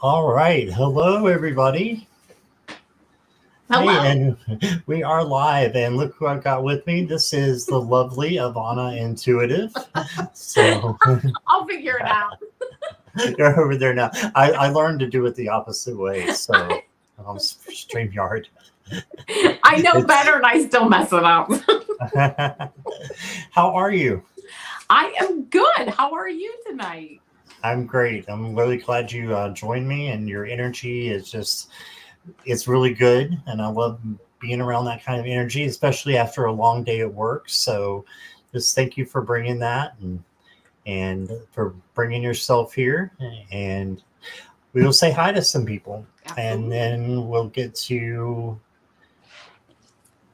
All right. Hello, everybody. Hey, Hello. and we are live. And look who I've got with me. This is the lovely Avana Intuitive. So I'll figure it out. you're over there now. I learned to do it the opposite way. So StreamYard. I know It's better and I still mess it up. how are you? I am good. How are you tonight? I'm great. I'm really glad you joined me, and your energy is just it's really good, and I love being around that kind of energy, especially after a long day at work. So, just thank you for bringing that and for bringing yourself here. And we will say hi to some people, and Absolutely. then we'll get to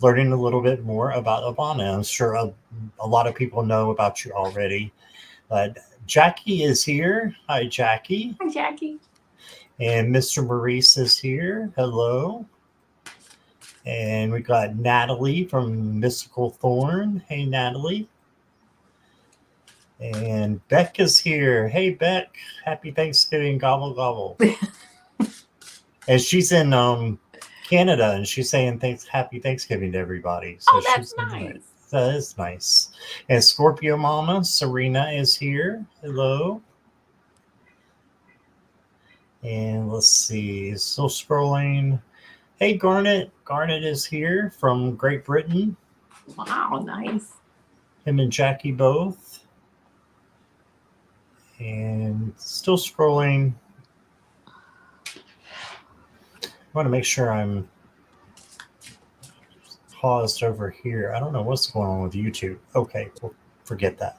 learning a little bit more about Avana. I'm sure a lot of people know about you already, but Jackie is here. Hi, Jackie. Hi, Jackie. And Mr. Maurice is here. Hello. And we got Natalie from Mystical Thorn. Hey, Natalie. And Beck is here. Hey, Beck. Happy Thanksgiving. Gobble, gobble. And she's in Canada, and she's saying happy Thanksgiving to everybody. So Oh, that's she's enjoying it. nice. That is nice. And Scorpio Mama, Serena is here. Hello. And let's see. Still scrolling. Hey, Garnet. Garnet is here from Great Britain. Wow, nice. Him and Jackie both. And still scrolling. I want to make sure I'm paused over here. I don't know what's going on with YouTube. Okay, well, forget that.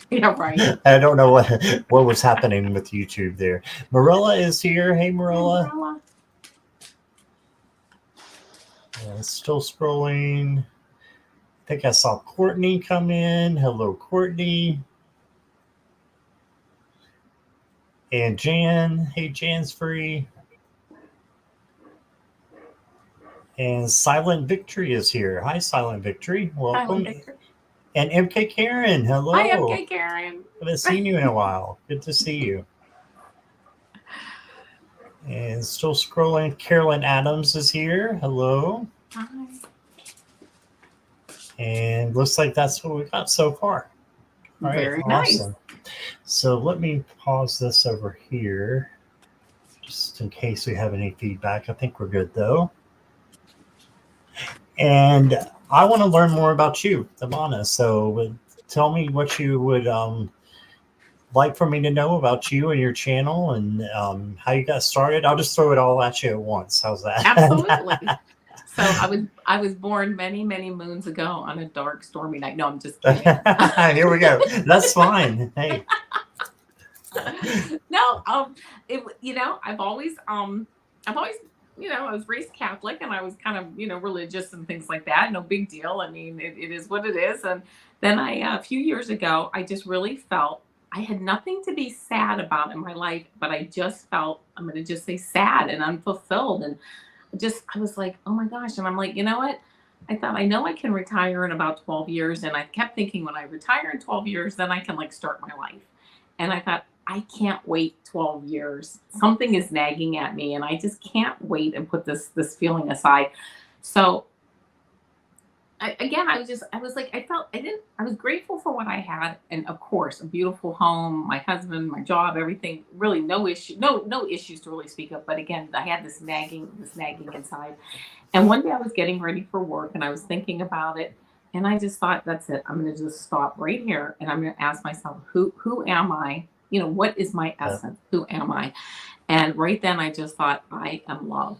Yeah, right. I don't know what was happening with YouTube there. Marilla is here. Hey, Hi, Marilla. Marilla. And still scrolling. I think I saw Courtney come in. Hello, Courtney. And Jan. Hey, Jan's free. And Silent Victory is here. Hi, Silent Victory. Silent Welcome. Victor. And MK Karen. Hi, Hello. MK Karen. Haven't seen you in a while. Good to see you. And still scrolling. Carolyn Adams is here. Hello. Hi. And looks like that's what we got so far. All right. Very nice. Awesome. So let me pause this over here just in case we have any feedback. I think we're good though. And I want to learn more about you, Ivana. So tell me what you would like for me to know about you and your channel and how you got started. I'll just throw it all at you at once. How's Absolutely. that? So I was born many, many moons ago on a dark, stormy night. No, I'm just kidding. Here we go. That's fine. Hey. No, I've always, I was raised Catholic and I was kind of, religious and things like that. No big deal. I mean, it is what it is. And then a few years ago, I just really felt I had nothing to be sad about in my life, but I just felt, I'm going to just say sad and unfulfilled. And I was like, oh my gosh. And I'm like, you know what? I thought, I know I can retire in about 12 years. And I kept thinking when I retire in 12 years, then I can like start my life. And I thought, I can't wait 12 years. Something is nagging at me and I just can't wait and put this feeling aside. So again, I was like, I was grateful for what I had. And of course, a beautiful home, my husband, my job, everything, really no issue, no issues to really speak of. But again, I had this nagging inside. And one day I was getting ready for work and I was thinking about it. And I just thought, that's it. I'm going to just stop right here. And I'm going to ask myself, who am I? What is my Yeah. essence? Who am I? And right then I just thought, I am love.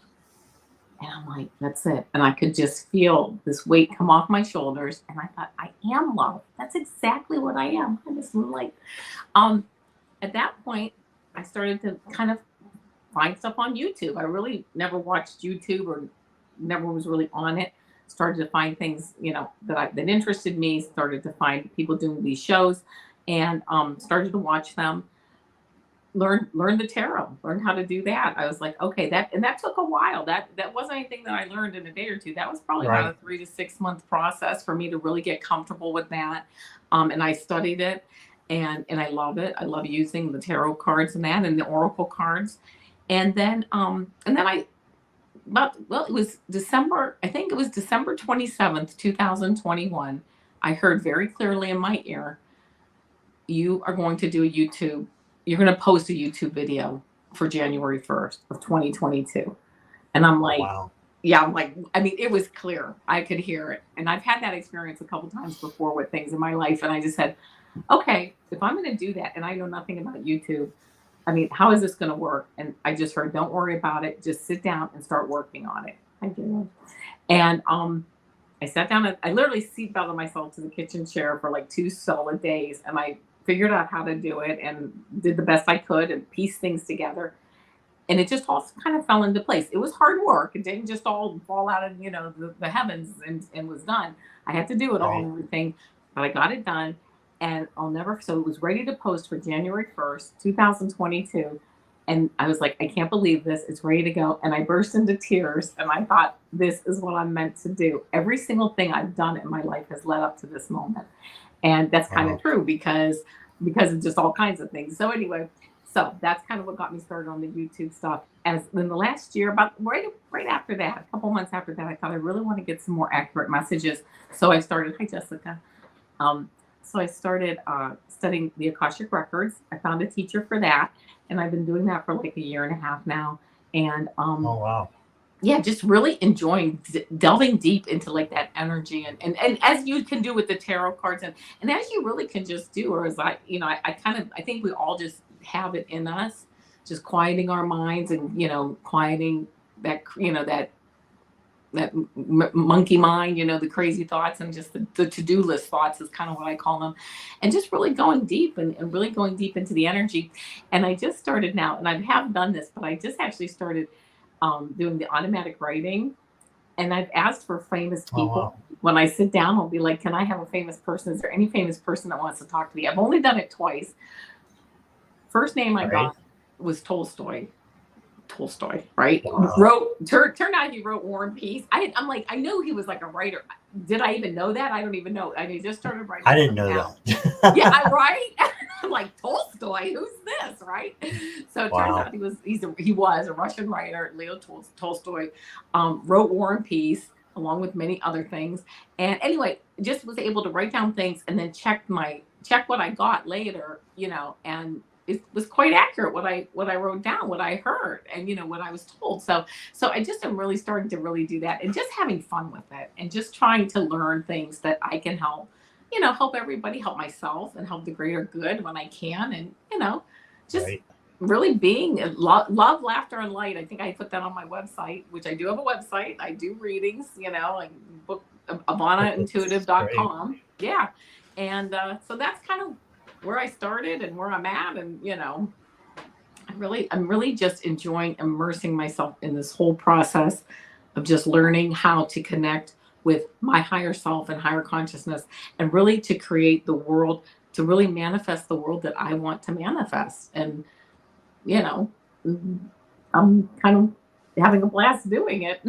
And I'm like, that's it. And I could just feel this weight come off my shoulders. And I thought, I am love. That's exactly what I am. I just like, um, at that point, I started to kind of find stuff on YouTube. I really never watched YouTube or never was really on it. Started to find things, that interested me. Started to find people doing these shows, and started to watch them. Learn the tarot. Learn how to do that. I was like, okay, that took a while. That wasn't anything that I learned in a day or two. That was probably about Right. a 3 to 6 month process for me to really get comfortable with that. And I studied it. and I love it. I love using the tarot cards and that and the oracle cards. And then I about well, it was December, I think it was December 27th, 2021. I heard very clearly in my ear, you are going to do a YouTube, you're going to post a YouTube video for January 1st of 2022. And I'm Oh, like, wow. yeah, I'm like, I mean, it was clear. I could hear it. And I've had that experience a couple times before with things in my life. And I just said, okay, if I'm going to do that and I know nothing about YouTube, I mean, how is this going to work? And I just heard, don't worry about it. Just sit down and start working on it. I did. And I sat down and I literally seatbelted myself to the kitchen chair for like 2 solid days. And I figured out how to do it and did the best I could and pieced things together. And it just all kind of fell into place. It was hard work. It didn't just all fall out of, the heavens and was done. I had to do it all Right. and everything, but I got it done. And so it was ready to post for January 1st, 2022. And I was like, I can't believe this. It's ready to go. And I burst into tears. And I thought, this is what I'm meant to do. Every single thing I've done in my life has led up to this moment. And that's kind of Wow. true because of just all kinds of things. So anyway, so that's kind of what got me started on the YouTube stuff. As in the last year, about right after that, a couple months after that, I thought I really want to get some more accurate messages. So I started. Hi, Jessica. Um, so I started studying the Akashic records. I found a teacher for that, and I've been doing that for like a year and a half now. And Oh, wow. yeah, just really enjoying delving deep into like that energy and as you can do with the tarot cards and as you really can just do, or as I think we all just have it in us, just quieting our minds and quieting that monkey mind, the crazy thoughts and just the to-do list thoughts is kind of what I call them, and just really going deep and really going deep into the energy. And I just started now, and I have done this, but I just actually started doing the automatic writing. And I've asked for famous Oh, people. wow. When I sit down, I'll be like, can I have a famous person? Is there any famous person that wants to talk to me? I've only done it twice. First name I Right. got was Tolstoy. Tolstoy, right? Wow. Turned out he wrote War and Peace. I'm like, I knew he was like a writer. Did I even know that? I don't even know. I mean, just started writing I didn't stuff know down. Yeah, that. I right. I'm like Tolstoy. Who's this? Right. So it turns Wow. out he was a Russian writer. Leo Tolstoy wrote War and Peace along with many other things. And anyway, just was able to write down things and then check what I got later. And it was quite accurate what I wrote down, what I heard, and what I was told. So I just am really starting to really do that and just having fun with it and just trying to learn things that I can help everybody, help myself, and help the greater good when I can. And, just Right. really being love, laughter, and light. I think I put that on my website, which I do have a website. I do readings, and book That's great. avanaintuitive.com. Yeah. And so that's kind of where I started and where I'm at. And, I'm really just enjoying immersing myself in this whole process of just learning how to connect with my higher self and higher consciousness and really to create the world, to really manifest the world that I want to manifest. And, you know, I'm kind of having a blast doing it.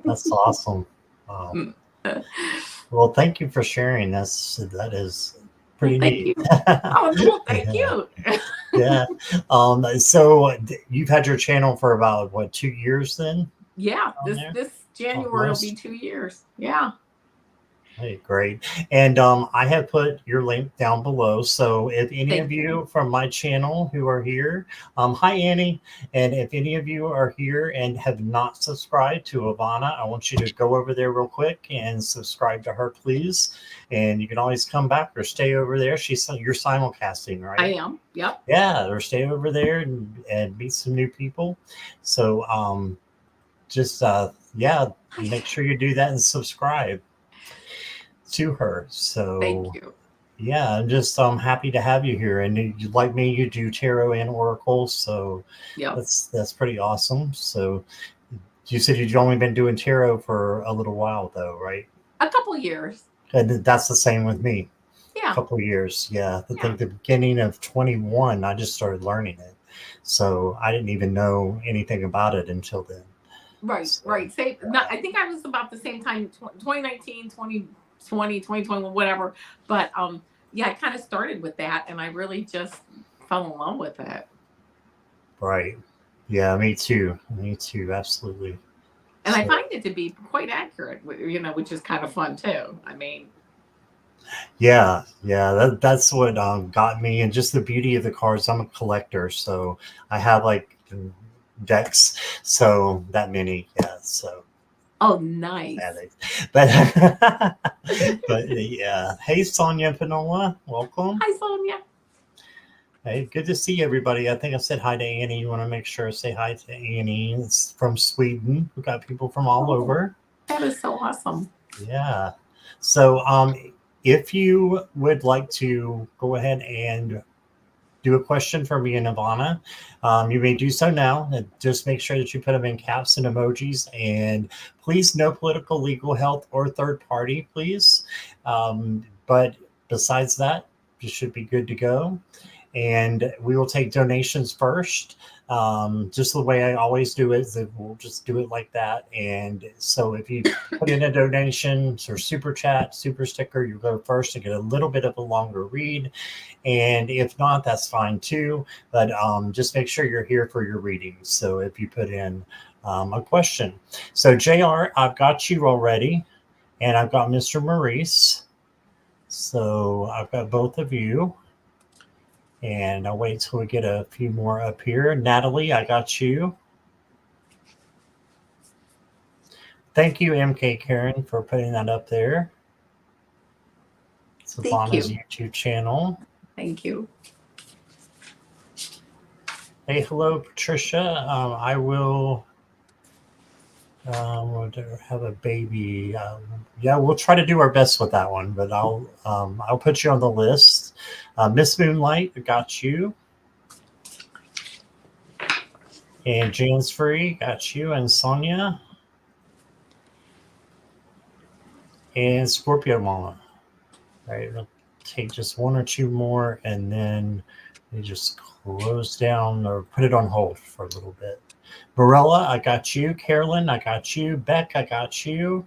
That's awesome. Wow. Well, thank you for sharing. That is Well, pretty thank neat. you. Oh, well, thank Yeah. you. Yeah. So you've had your channel for about what, 2 years then Yeah, on this there? this January will be Almost. 2 years. Yeah. Hey, great. And I have put your link down below. So if any of Thank you. you from my channel who are here, hi Annie. And if any of you are here and have not subscribed to Avana, I want you to go over there real quick and subscribe to her, please. And you can always come back or stay over there. You're simulcasting, I right? am. Yep. Yeah, or stay over there and meet some new people. So just yeah, make sure you do that and subscribe to her. Thank So you. yeah, I'm just happy to have you here. And you, like me, you do tarot and oracles, so Yep. that's pretty awesome. So you said you've only been doing tarot for a little while, though, right? A couple years. And that's the same with me. A Yeah. couple of years, yeah. I Yeah. think the beginning of 21, I just started learning it, so I didn't even know anything about it until then. Right. So Right. Same. Not, I think I was about the same time, 2019, 2020, 2021, whatever. But yeah, I kind of started with that, and I really just fell in love with it. Right. Yeah, me too. Me too. Absolutely. And I So find it to be quite accurate, which is kind of fun too. I mean, yeah, yeah, that's what got me, and just the beauty of the cards. I'm a collector, so I have like decks, so that many, yeah. So oh, nice. but but yeah. Hey, Sonia Panola, welcome. Hi, Sonia. Hey, good to see everybody. I think I said hi to Annie. You want to make sure I say hi to Annie. It's from Sweden. We've got people from all Oh, over. that is so awesome. Yeah. So, if you would like to go ahead and do a question for me and Avana, you may do so now. And just make sure that you put them in caps and emojis. And please, no political, legal, health, or third party, please. But besides that, you should be good to go. And we will take donations first. Just the way I always do it, that we'll just do it like that. And so if you put in a donation or super chat, super sticker, you go first to get a little bit of a longer read. And if not, that's fine too. But just make sure you're here for your readings. So if you put in a question. So JR, I've got you already. And I've got Mr. Maurice. So I've got both of you. And I'll wait till we get a few more up here. Natalie, I got you. Thank you, MK Karen, for putting that up there. It's Thank Avana's you. YouTube channel. Thank you. Hey, hello, Patricia. I will have a baby. Yeah, we'll try to do our best with that one, but I'll put you on the list. Miss Moonlight, I got you. And Jan's Free, got you. And Sonia. And Scorpio Mama. All right, we'll take just one or two more, and then we just close down or put it on hold for a little bit. Barella, I got you. Carolyn, I got you. Beck, I got you.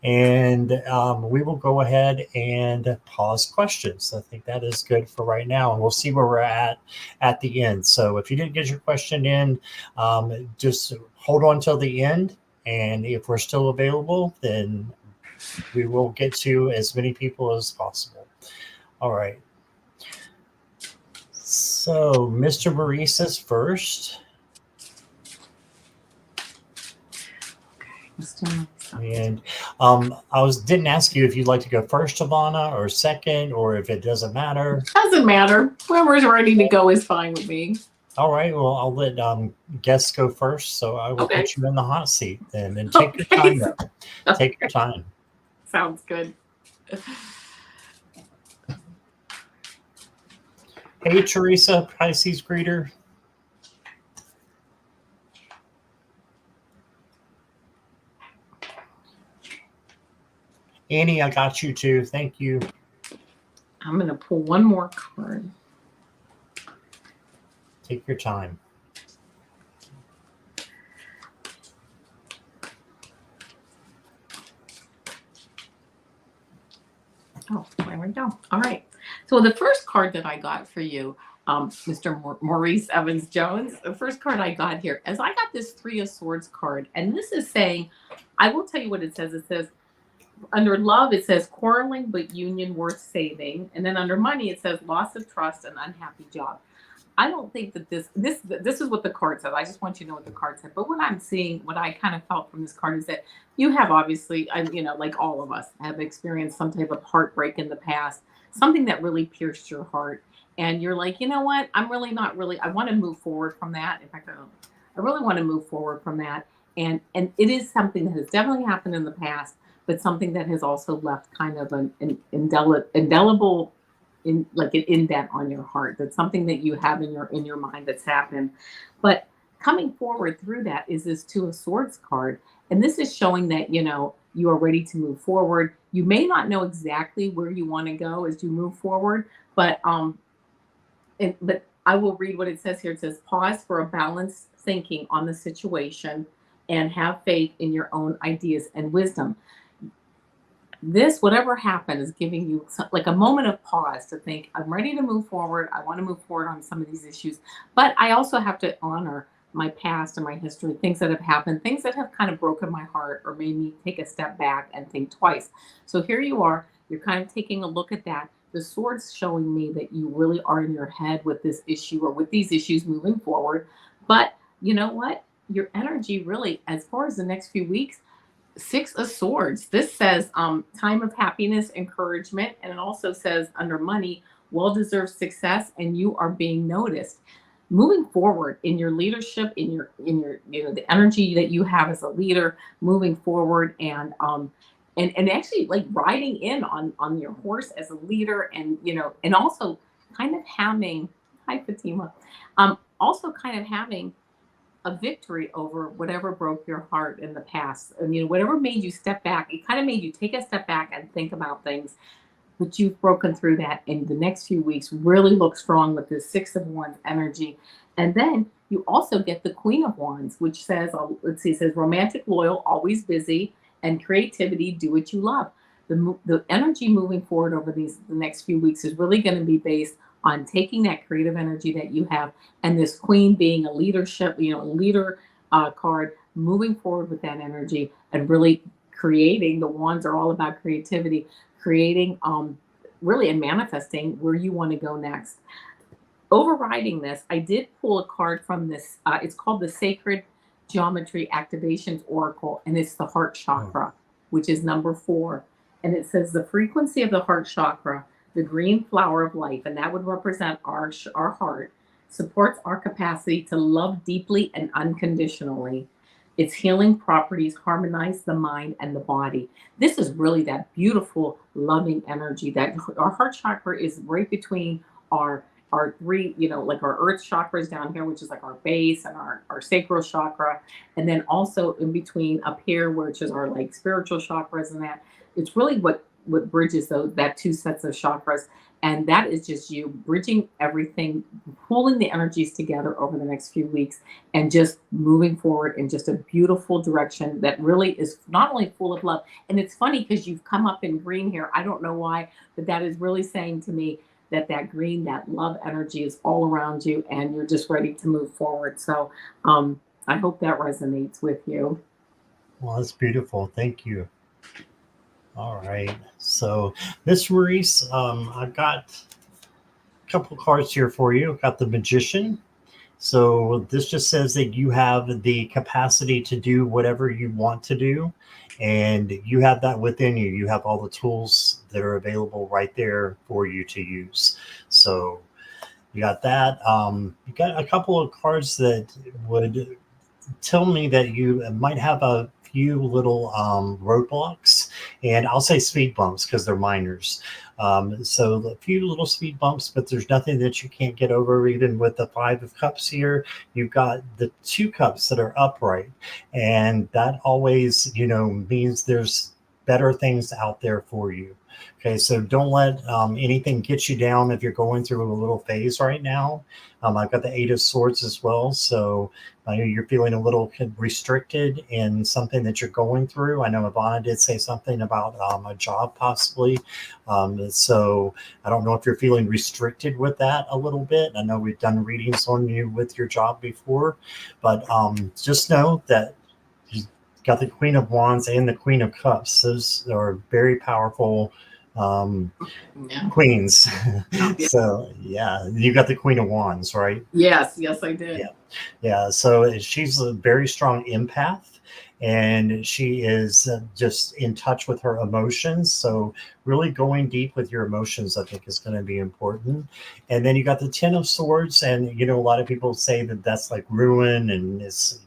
And we will go ahead and pause questions. I think that is good for right now, and we'll see where we're at the end. So if you didn't get your question in, just hold on till the end, and if we're still available, then we will get to as many people as possible. All right. So Mr. Maurice is first. And didn't ask you if you'd like to go first, Avana, or second, or if it doesn't matter. Doesn't matter. Whoever's ready to go is fine with me. All right. Well, I'll let guests go first, so I will put you in the hot seat then, and take your time. Take your time. Sounds good. Hey, Teresa, Pisces greeter. Annie, I got you too. Thank you. I'm going to pull one more card. Take your time. Oh, there we go. All right. So the first card that I got for you, Mr. Maurice Evans Jones, the first card I got here, as I got this Three of Swords card, and this is saying, I will tell you what it says. It says, under love, it says quarreling but union worth saving, and then under money, it says loss of trust and unhappy job. I don't think that this is what the card says. I just want you to know what the card said. But what I'm seeing, what I kind of felt from this card is that you have obviously, like all of us, have experienced some type of heartbreak in the past, something that really pierced your heart. And you're like, you know what? I'm really not really, I want to move forward from that. In fact, I really want to move forward from that. And it is something that has definitely happened in the past, but something that has also left kind of an indelible like an indent on your heart. That's something that you have in your mind that's happened. But coming forward through that is this Two of Swords card, and this is showing that you are ready to move forward. You may not know exactly where you want to go as you move forward, but but I will read what it says here. It says, pause for a balanced thinking on the situation and have faith in your own ideas and wisdom. this, whatever happened, is giving you like a moment of pause to think, I'm ready to move forward. I want to move forward on some of these issues, but I also have to honor my past and my history, things that have happened, things that have kind of broken my heart or made me take a step back and think twice. So here you are, you're kind of taking a look at that. The sword's showing me that you really are in your head with this issue or with these issues moving forward. But you know what? Your energy really, as far as the next few weeks, Six of Swords. This says time of happiness, encouragement, and it also says under money, well-deserved success, and you are being noticed. Moving forward in your leadership, in your the energy that you have as a leader, moving forward and actually like riding in on your horse as a leader, and and also kind of having, hi Fatima, also kind of having a victory over whatever broke your heart in the past. And whatever made you step back, it kind of made you take a step back and think about things. But you've broken through that in the next few weeks. Really look strong with this Six of Wands energy. And then you also get the Queen of Wands, which says, let's see, it says romantic, loyal, always busy, and creativity, do what you love. The energy moving forward over the next few weeks is really going to be based on taking that creative energy that you have, and this queen being a leadership, a leader card, moving forward with that energy and really creating. The wands are all about creativity, creating, really, and manifesting where you want to go next. Overriding this, I did pull a card from this. It's called the Sacred Geometry Activations Oracle, and it's the heart Oh, chakra, which is number 4. And it says the frequency of the heart chakra, the green flower of life, and that would represent our heart, supports our capacity to love deeply and unconditionally. Its healing properties harmonize the mind and the body. This is really that beautiful, loving energy that our heart chakra is right between our three, like our earth chakras down here, which is like our base, and our sacral chakra. And then also in between up here, which is our like spiritual chakras, and that it's really what bridges those that two sets of chakras. And that is just you bridging everything, pulling the energies together over the next few weeks, and just moving forward in just a beautiful direction that really is not only full of love. And it's funny because you've come up in green here. I don't know why, but that is really saying to me that that green, that love energy is all around you, and you're just ready to move forward. So I hope that resonates with you. well, that's beautiful. Thank you. All right. So, Miss Maurice, I've got a couple cards here for you. I've got the Magician. So this just says that you have the capacity to do whatever you want to do, and you have that within you. You have all the tools that are available right there for you to use. So you got that. You got a couple of cards that would tell me that you might have a few little roadblocks, and I'll say speed bumps because they're minors. So a few little speed bumps, but there's nothing that you can't get over. Even with the Five of Cups here, you've got the two cups that are upright, and that always, means there's better things out there for you. Okay, so don't let anything get you down if you're going through a little phase right now. I've got the Eight of Swords as well, so I know you're feeling a little restricted in something that you're going through. I know Avana did say something about a job possibly. So I don't know if you're feeling restricted with that a little bit. I know we've done readings on you with your job before, but just know that you got the Queen of Wands and the Queen of Cups. Those are very powerful um, Yeah. queens. Yeah. So yeah, you got the Queen of Wands, right? Yes, yes, I did. Yeah. Yeah, so she's a very strong empath, and she is just in touch with her emotions. So, really going deep with your emotions, I think, is going to be important. And then you got the Ten of Swords, and a lot of people say that that's like ruin and it's,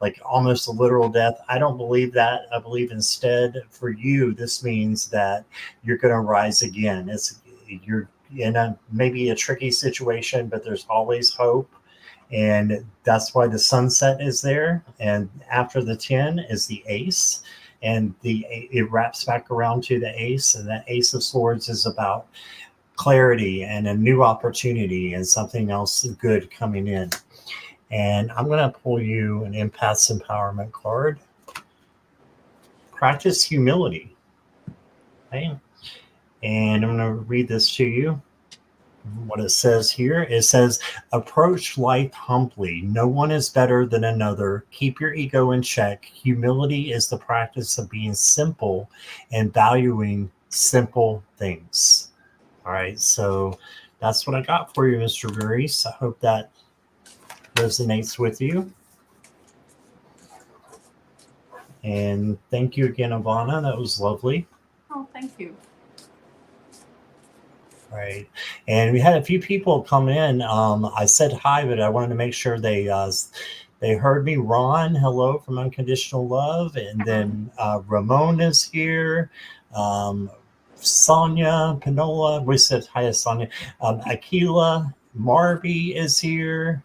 like almost a literal death. I don't believe that. I believe instead for you, this means that you're going to rise again. You're in maybe a tricky situation, but there's always hope, and that's why the sunset is there. And after the 10 is the ace, and it wraps back around to the ace, and that Ace of Swords is about clarity and a new opportunity and something else good coming in. And I'm going to pull you an empath's empowerment card. Practice humility. Okay. And I'm going to read this to you. What it says here, it says, approach life humbly. No one is better than another. Keep your ego in check. Humility is the practice of being simple and valuing simple things. All right, so that's what I got for you, Mr. Reese. I hope that resonates with you. And thank you again, Avana. That was lovely. Oh, thank you. Right. And we had a few people come in. I said hi, but I wanted to make sure they heard me. Ron, hello from Unconditional Love. And then Ramon is here. Um, Sonia, Panola, we said hi to Sonia. Akila, Marby is here.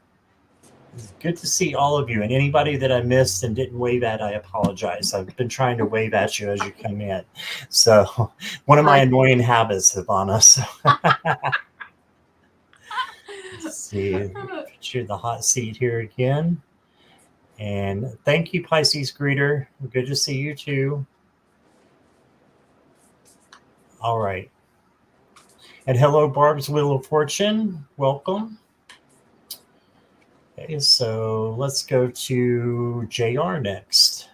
It's good to see all of you. And anybody that I missed and didn't wave at, I apologize. I've been trying to wave at you as you come in. So, one of my annoying habits, Ivana. So, let's see, put you in the hot seat here again. And thank you, Pisces Greeter. Good to see you too. All right. And hello, Barb's Wheel of Fortune. Welcome. Okay, so let's go to JR next.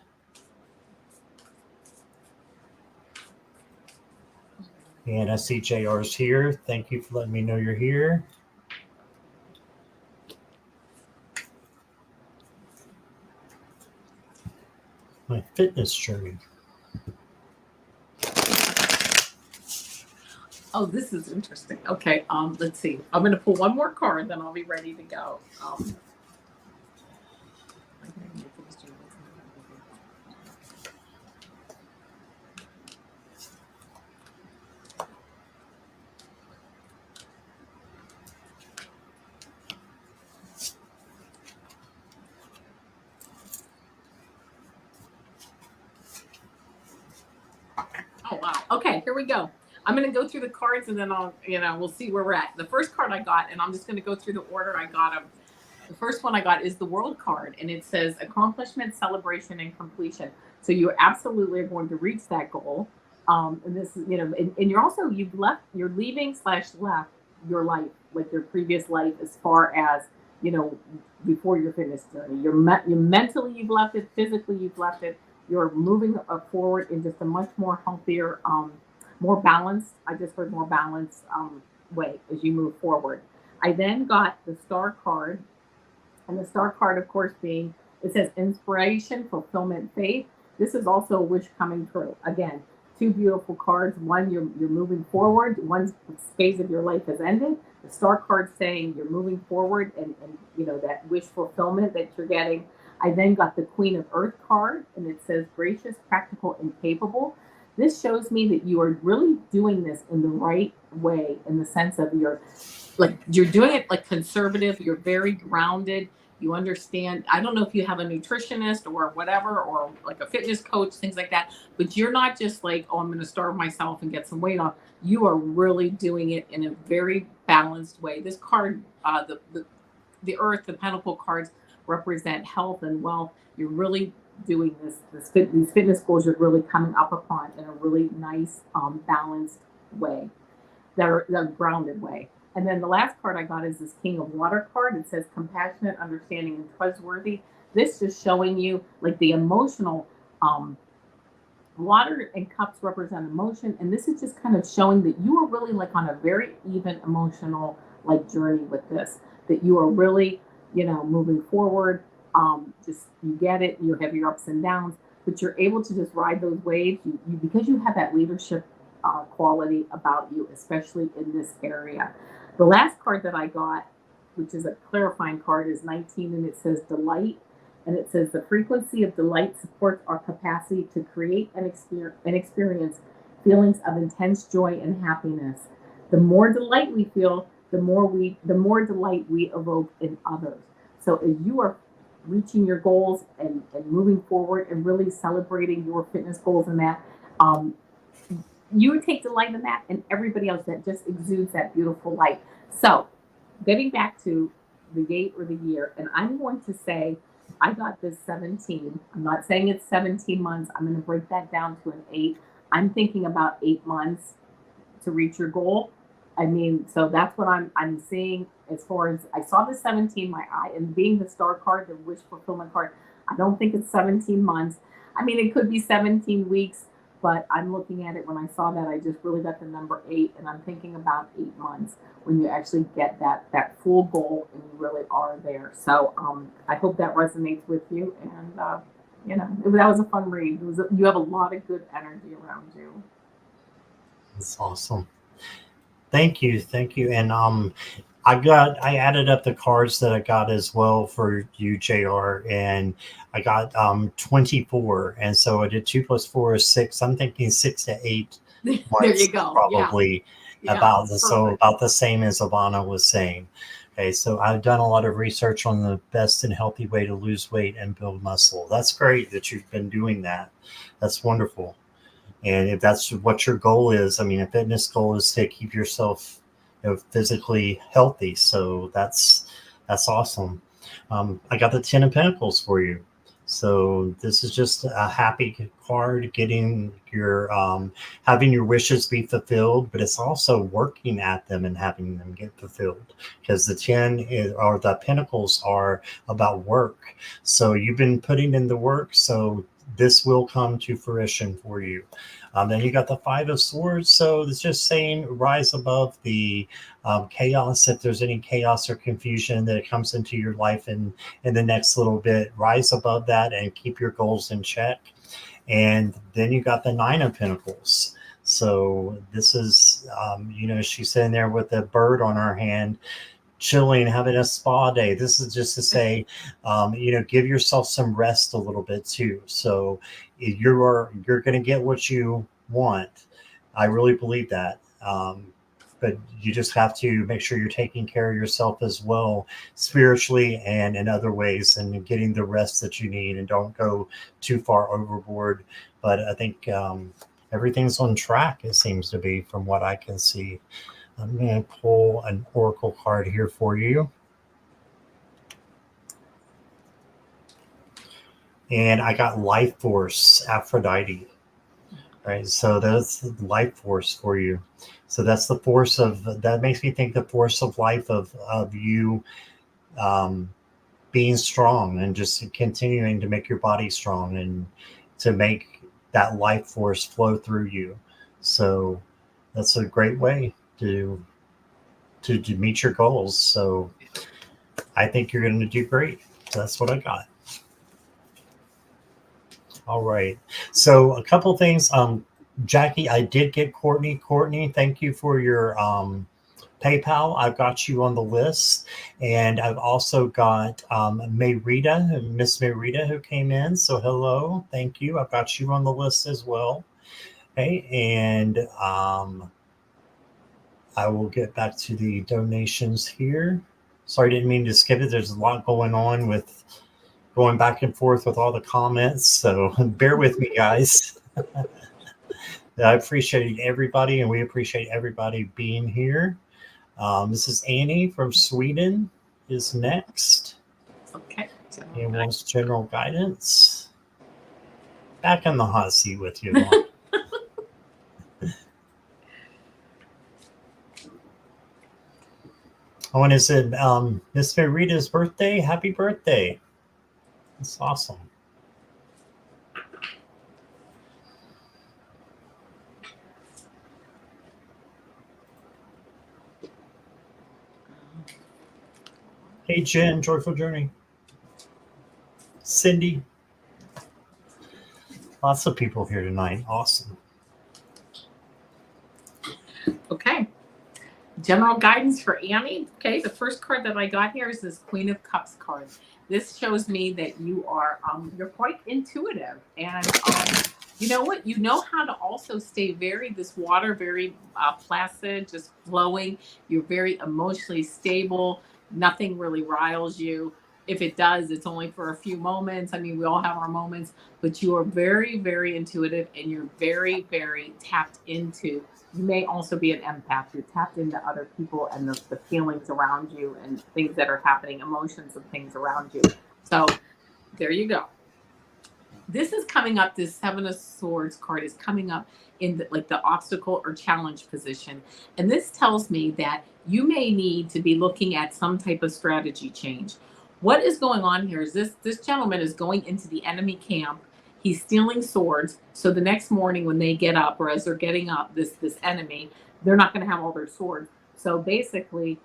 And I see JR's here. Thank you for letting me know you're here. My fitness journey. Oh, this is interesting. Okay, let's see. I'm going to pull one more card, then I'll be ready to go. Oh, wow. Okay, here we go. I'm going to go through the cards and then we'll see where we're at. The first card I got, and I'm just going to go through the order I got them. The first one I got is the World card, and it says accomplishment, celebration, and completion. So you absolutely are going to reach that goal. And this is, and you're leaving / left your life, like your previous life, as far as, before your fitness journey. You're mentally, you've left it, physically, you've left it. You're moving forward in just a much more healthier, more balanced. I just heard more balanced way as you move forward. I then got the Star card, and the Star card, of course, it says inspiration, fulfillment, faith. This is also a wish coming true. Again, two beautiful cards. One, you're moving forward. One phase of your life has ended. The Star card saying you're moving forward, and that wish fulfillment that you're getting. I then got the Queen of Earth card, and it says gracious, practical, and capable. This shows me that you are really doing this in the right way, in the sense of you're doing it like conservative. You're very grounded. You understand. I don't know if you have a nutritionist or whatever, or like a fitness coach, things like that, but you're not just like, oh, I'm going to starve myself and get some weight off. You are really doing it in a very balanced way. This card, the Earth, the Pentacle cards represent health and wealth. You're really doing these fitness goals. You're really coming up upon in a really nice, balanced way, that grounded way. And then the last card I got is this King of Water card. It says compassionate, understanding, and trustworthy. This is showing you like the emotional. Water and cups represent emotion, and this is just kind of showing that you are really like on a very even emotional like journey with this. That you are really, moving forward. Just you get it. You have your ups and downs, but you're able to just ride those waves. Because you have that leadership quality about you, especially in this area. The last card that I got, which is a clarifying card, is 19, and it says delight. And it says the frequency of delight supports our capacity to create and experience feelings of intense joy and happiness. The more delight we feel, the more delight we evoke in others. So as you are reaching your goals and moving forward and really celebrating your fitness goals and that, you would take delight in that, and everybody else that just exudes that beautiful light. So, getting back to the date or the year, and I'm going to say I got this 17. I'm not saying it's 17 months. I'm going to break that down to an 8. I'm thinking about 8 months to reach your goal. I mean, so that's what I'm seeing as far as I saw the 17, my eye, and being the star card, the wish fulfillment card. I don't think it's 17 months. I mean, it could be 17 weeks, but I'm looking at it when I saw that I just really got the number 8, and I'm thinking about 8 months when you actually get that full goal and you really are there. So I hope that resonates with you, and that was a fun read. You have a lot of good energy around you. That's awesome. Thank you. And I added up the cards that I got as well for you, JR, and I got 24. And so I did 2 plus 4 is 6. I'm thinking 6 to 8 There months you go. Yeah. probably Yeah. Perfect. about the same as Avana was saying. Okay, so I've done a lot of research on the best and healthy way to lose weight and build muscle. That's great that you've been doing that. That's wonderful. And if that's what your goal is, I mean, a fitness goal is to keep yourself, physically healthy. So that's awesome. I got the 10 of Pentacles for you. So this is just a happy card, getting your having your wishes be fulfilled, but it's also working at them and having them get fulfilled, because or the Pentacles are about work. So you've been putting in the work, so this will come to fruition for you. Then you got the 5 of Swords. So it's just saying rise above the chaos. If there's any chaos or confusion that comes into your life in the next little bit, rise above that and keep your goals in check. And then you got the 9 of Pentacles. So this is, she's sitting there with a bird on her hand, chilling, having a spa day. This is just to say, give yourself some rest a little bit too. So you're going to get what you want. I really believe that. But you just have to make sure you're taking care of yourself as well, spiritually and in other ways, and getting the rest that you need, and don't go too far overboard. But I think everything's on track, it seems to be, from what I can see. I'm going to pull an oracle card here for you. And I got Life Force, Aphrodite. Right. So that's the life force for you. So that's the force that makes me think the force of life of you being strong and just continuing to make your body strong and to make that life force flow through you. So that's a great way to meet your goals. So I think you're going to do great. So that's what I got. All right. So a couple things. Jackie, I did get Courtney. Courtney, thank you for your PayPal. I've got you on the list. And I've also got Miss Mayrita, who came in. So hello. Thank you. I've got you on the list as well. Okay. And I will get back to the donations here. Sorry, I didn't mean to skip it. There's a lot going on with going back and forth with all the comments. So bear with me, guys. I appreciate everybody, and we appreciate everybody being here. This is Annie from Sweden is next. Okay. And wants general guidance. Back in the hot seat with you, Lauren. Oh, and is it Miss Mayrita's birthday? Happy birthday. That's awesome. Hey, Jen, Joyful Journey. Cindy. Lots of people here tonight. Awesome. Okay. General guidance for Annie. Okay, the first card that I got here is this Queen of Cups card. This shows me that you are you're quite intuitive, and you know what? You know how to also stay very placid, just flowing. You're very emotionally stable. Nothing really riles you. If it does, it's only for a few moments. I mean, we all have our moments, but you are very, very intuitive, and you're very, very tapped into. You may also be an empath. You're tapped into other people and the feelings around you and things that are happening, emotions and things around you. So there you go. this is coming up. This Seven of Swords card is coming up in like the obstacle or challenge position, and this tells me that you may need to be looking at some type of strategy change. What is going on here is this gentleman is going into the enemy camp. He's stealing swords, so the next morning when they get up, or as they're getting up, this enemy, they're not going to have all their swords. So basically,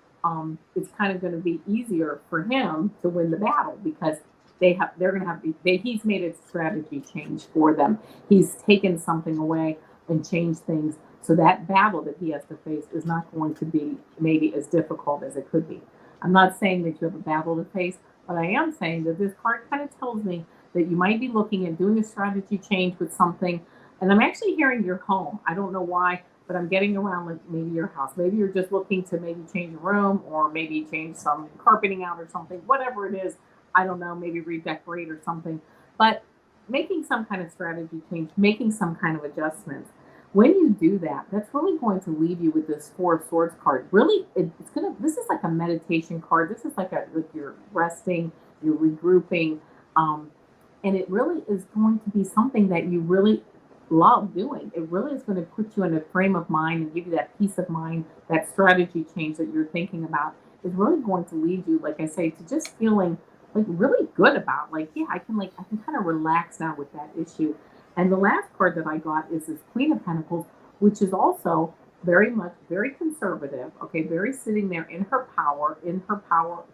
it's kind of going to be easier for him to win the battle because they're going to have he's made a strategy change for them. He's taken something away and changed things, so that battle that he has to face is not going to be maybe as difficult as it could be. I'm not saying that you have a battle to face, but I am saying that this card kind of tells me that you might be looking at doing a strategy change with something. And I'm actually hearing your home. I don't know why, but I'm getting around like maybe your house. Maybe you're just looking to maybe change a room or maybe change some carpeting out or something, whatever it is. I don't know, maybe redecorate or something. But making some kind of strategy change, making some kind of adjustments. When you do that, that's really going to leave you with this Four of Swords card. Really, it's gonna. This is like a meditation card. This is like you're resting, you're regrouping, and it really is going to be something that you really love doing. It really is going to put you in a frame of mind and give you that peace of mind. That strategy change that you're thinking about is really going to lead you, like I say, to just feeling like really good about like, yeah, I can kind of relax now with that issue. And the last card that I got is this Queen of Pentacles, which is also very much very conservative, okay, very sitting there in her power,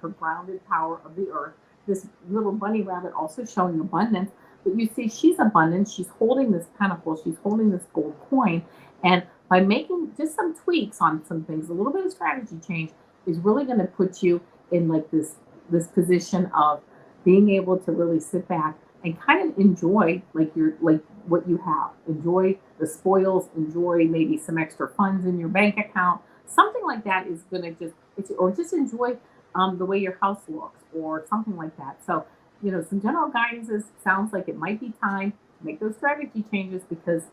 her grounded power of the earth. This little bunny rabbit also showing abundance, but you see she's abundant. She's holding this pentacle, she's holding this gold coin, and by making just some tweaks on some things, a little bit of strategy change is really going to put you in like this position of being able to really sit back and kind of enjoy like your like what you have. Enjoy the spoils, enjoy maybe some extra funds in your bank account. Something like that is gonna or just enjoy the way your house looks or something like that. So, some general guidances sounds like it might be time to make those strategy changes because,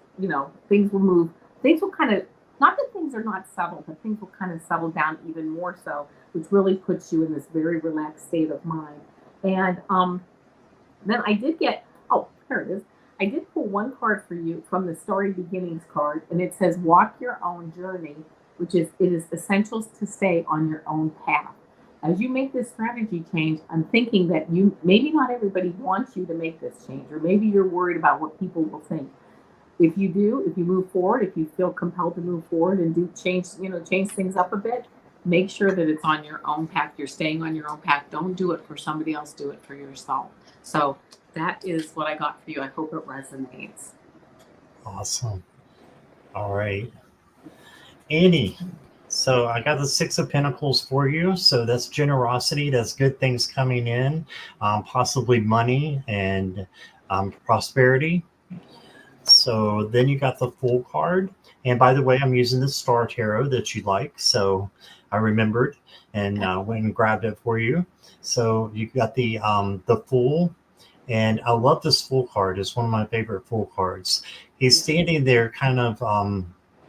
things will move. Things will kind of, not that things are not settled, but things will kind of settle down even more so, which really puts you in this very relaxed state of mind. And then I did get, oh, here it is. I did pull one card for you from the Starry Beginnings card, and it says walk your own journey, which is it is essential to stay on your own path. As you make this strategy change, I'm thinking that maybe not everybody wants you to make this change, or maybe you're worried about what people will think. If you do, if you move forward, if you feel compelled to move forward and do change things up a bit, make sure that it's on your own path. You're staying on your own path. Don't do it for somebody else, do it for yourself. So that is what I got for you. I hope it resonates. Awesome. All right. Annie, so I got the Six of Pentacles for you. So that's generosity. That's good things coming in, possibly money and prosperity. So then you got the Fool card. And by the way, I'm using the Star Tarot that you like. So I remembered and went and grabbed it for you. So you got the Fool. And I love this Fool card. It's one of my favorite Fool cards. He's standing there kind of,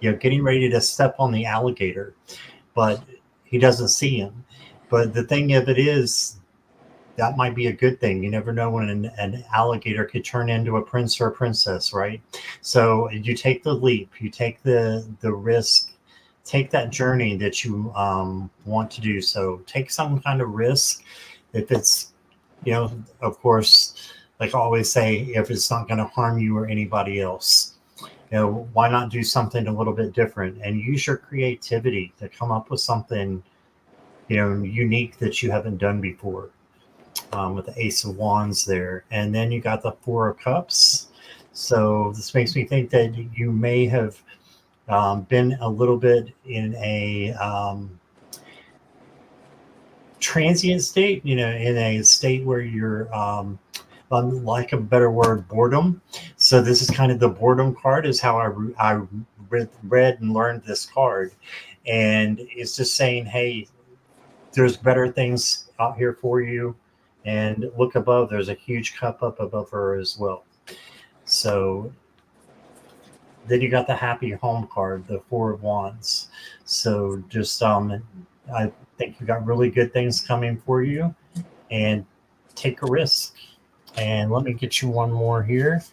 getting ready to step on the alligator, but he doesn't see him. But the thing of it is, that might be a good thing. You never know when an alligator could turn into a prince or a princess, right? So you take the leap, you take the risk, take that journey that you want to do. So take some kind of risk. If it's, of course, like I always say, if it's not going to harm you or anybody else, why not do something a little bit different and use your creativity to come up with something, unique that you haven't done before. With the Ace of Wands there. And then you got the Four of Cups. So this makes me think that you may have been a little bit in a transient state, in a state where you're, like a better word, boredom. So this is kind of the boredom card is how I read and learned this card. And it's just saying, hey, there's better things out here for you. And look above, there's a huge cup up above her as well. So then you got the Happy Home card, the Four of Wands. So just I think you got really good things coming for you, and take a risk. And let me get you one more here.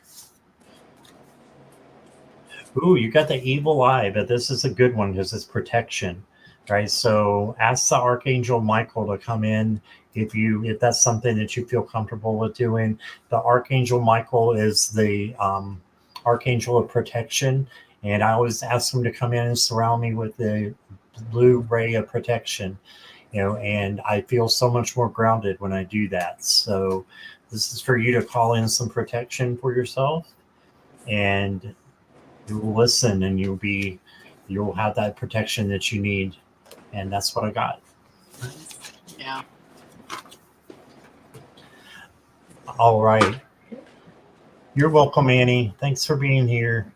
Ooh, you got the evil eye, but this is a good one because it's protection, right? So ask the Archangel Michael to come in if that's something that you feel comfortable with doing. The Archangel Michael is the Archangel of protection, and I always ask him to come in and surround me with the blue ray of protection, and I feel so much more grounded when I do that. So this is for you to call in some protection for yourself, and you will listen, and you'll have that protection that you need. And that's what I got. Yeah. All right. You're welcome, Annie. Thanks for being here.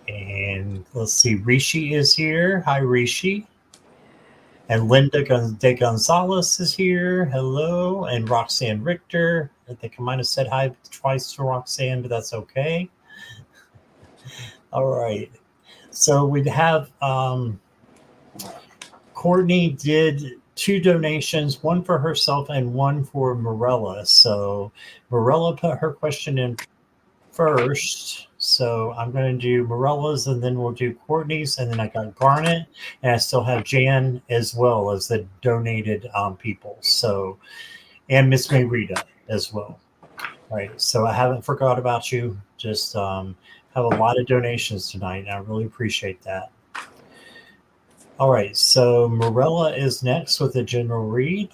And let's see, Rishi is here. Hi, Rishi. And Linda de Gonzalez is here. Hello. And Roxanne Richter. I think I might have said hi twice to Roxanne, but that's okay. All right. So we'd have Courtney did 2 donations, one for herself and one for Morella. So Morella put her question in first. So I'm going to do Morella's, and then we'll do Courtney's, and then I got Garnet, and I still have Jan as well as the donated people. So, and Miss Mayrita as well. All right. So I haven't forgot about you. Just have a lot of donations tonight, and I really appreciate that. All right, so Morella is next with a general read.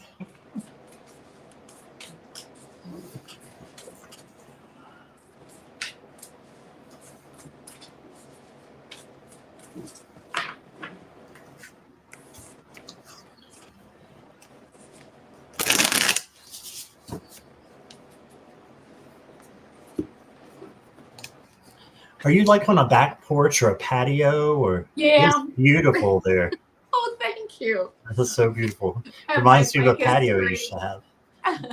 Are you like on a back porch or a patio, or? Yeah. It's beautiful there. Oh, thank you. That's so beautiful. Reminds me of a patio you used to have.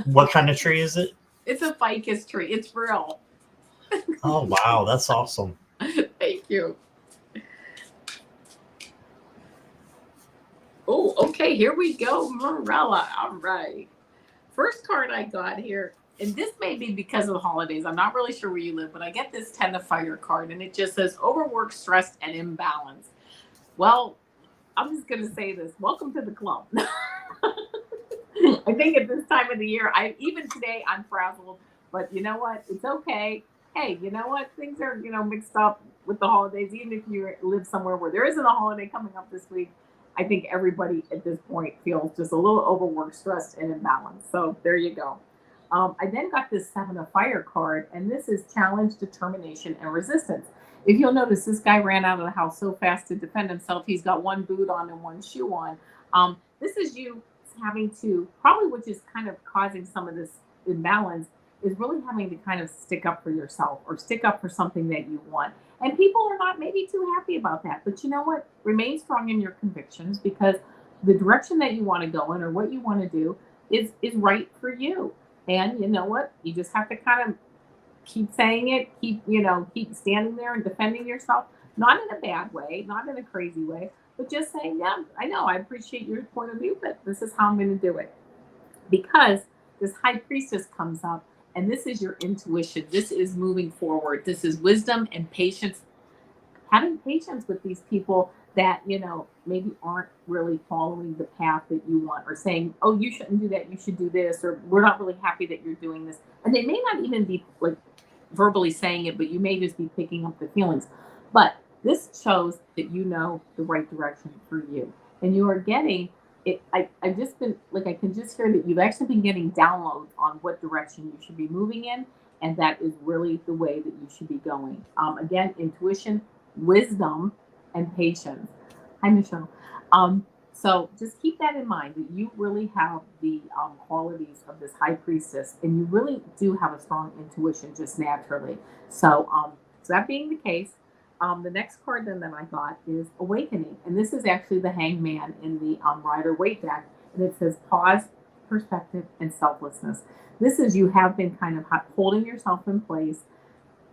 What kind of tree is it? It's a ficus tree. It's real. Oh, wow. That's awesome. Thank you. Oh, okay. Here we go. Morella. All right. First card I got here, and this may be because of the holidays. I'm not really sure where you live, but I get this 10 of Fire card, and it just says overwork, stressed, and imbalance. Well, I'm just going to say this. Welcome to the club. I think at this time of the year, even today, I'm frazzled, but you know what? It's okay. Hey, you know what? Things are, mixed up with the holidays. Even if you live somewhere where there isn't a holiday coming up this week, I think everybody at this point feels just a little overworked, stressed, and imbalanced. So there you go. I then got this 7 of Fire card, and this is challenge, determination, and resistance. If you'll notice, this guy ran out of the house so fast to defend himself. He's got one boot on and one shoe on. This is you having to, probably which is kind of causing some of this imbalance, is really having to kind of stick up for yourself or stick up for something that you want. And people are not maybe too happy about that. But you know what? Remain strong in your convictions, because the direction that you want to go in or what you want to do is right for you. And you know what? You just have to kind of keep saying it, keep standing there and defending yourself, not in a bad way, not in a crazy way, but just saying, yeah, I know, I appreciate your point of view, but this is how I'm going to do it. Because this High Priestess comes up, and this is your intuition. This is moving forward. This is wisdom and patience. Having patience with these people that, maybe aren't really following the path that you want, or saying, oh, you shouldn't do that, you should do this, or we're not really happy that you're doing this. And they may not even be like verbally saying it, but you may just be picking up the feelings. But this shows that you know the right direction for you. And you are getting it. I've just been like, I can just hear that you've actually been getting downloads on what direction you should be moving in. And that is really the way that you should be going. Again, intuition, wisdom, and patience. Hi, Michelle. So just keep that in mind, that you really have the qualities of this High Priestess, and you really do have a strong intuition just naturally. So, so that being the case, the next card then that I got is Awakening, and this is actually the Hangman in the Rider-Waite deck, and it says pause, perspective, and selflessness. This is you have been kind of holding yourself in place,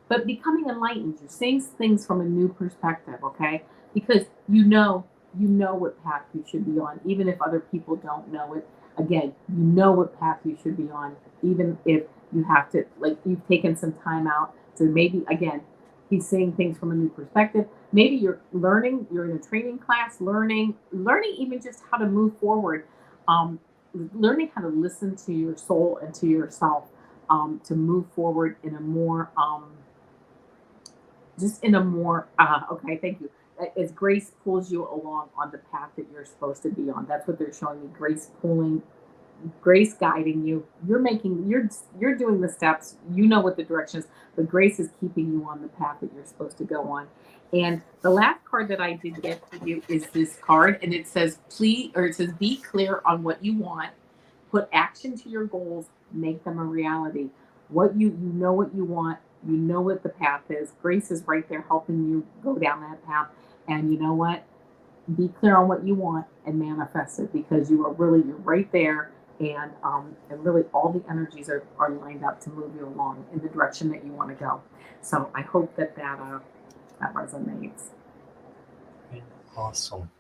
but becoming enlightened. You're seeing things from a new perspective, okay? Because you know what path you should be on, even if other people don't know it. Again, you know what path you should be on, even if You have to, like, you've taken some time out to maybe, again, he's seeing things from a new perspective. Maybe you're learning, you're in a training class, learning even just how to move forward, um, learning how to listen to your soul and to yourself, to move forward in a more, just in a more, okay, thank you. As grace pulls you along on the path that you're supposed to be on. That's what they're showing me. Grace guiding you. You're doing the steps. You know what the direction is, but grace is keeping you on the path that you're supposed to go on. And the last card that I did get for you is this card, and it says please, or it says be clear on what you want, put action to your goals, make them a reality. You know what you want, you know what the path is. Grace is right there helping you go down that path. And you know what? Be clear on what you want and manifest it, because you're right there, and really all the energies are lined up to move you along in the direction that you want to go. So I hope that resonates. Awesome.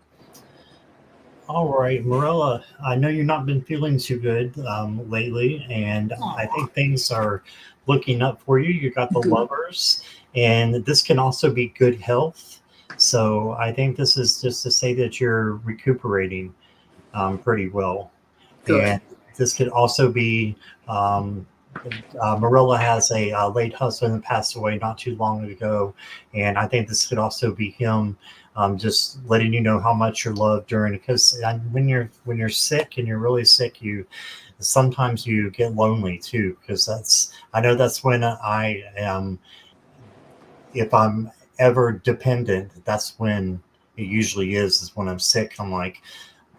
All right, Marilla, I know you've not been feeling too good lately, and I Aw, think things are looking up for you. You got the good. lovers, and this can also be good health. So I think this is just to say that you're recuperating pretty well. Good. And this could also be um, Marilla has a late husband that passed away not too long ago, and I think this could also be him just letting you know how much you're loved during. Because when you're sick and you're really sick, you sometimes you get lonely too. Because I know that's when I am, if I'm ever dependent, that's when it usually is when I'm sick. I'm like,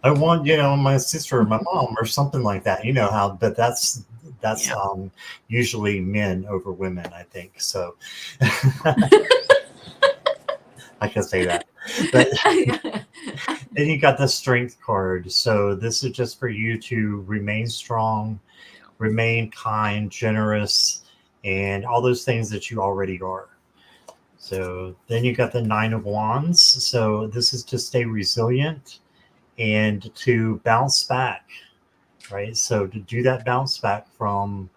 I want, my sister or my mom or something like that. You know how, but that's Yeah. usually men over women, I think. So I can say that. But then you got the strength card. So this is just for you to remain strong, remain kind, generous, and all those things that you already are. So then you got the Nine of Wands. So this is to stay resilient and to bounce back, right? So to do that bounce back from,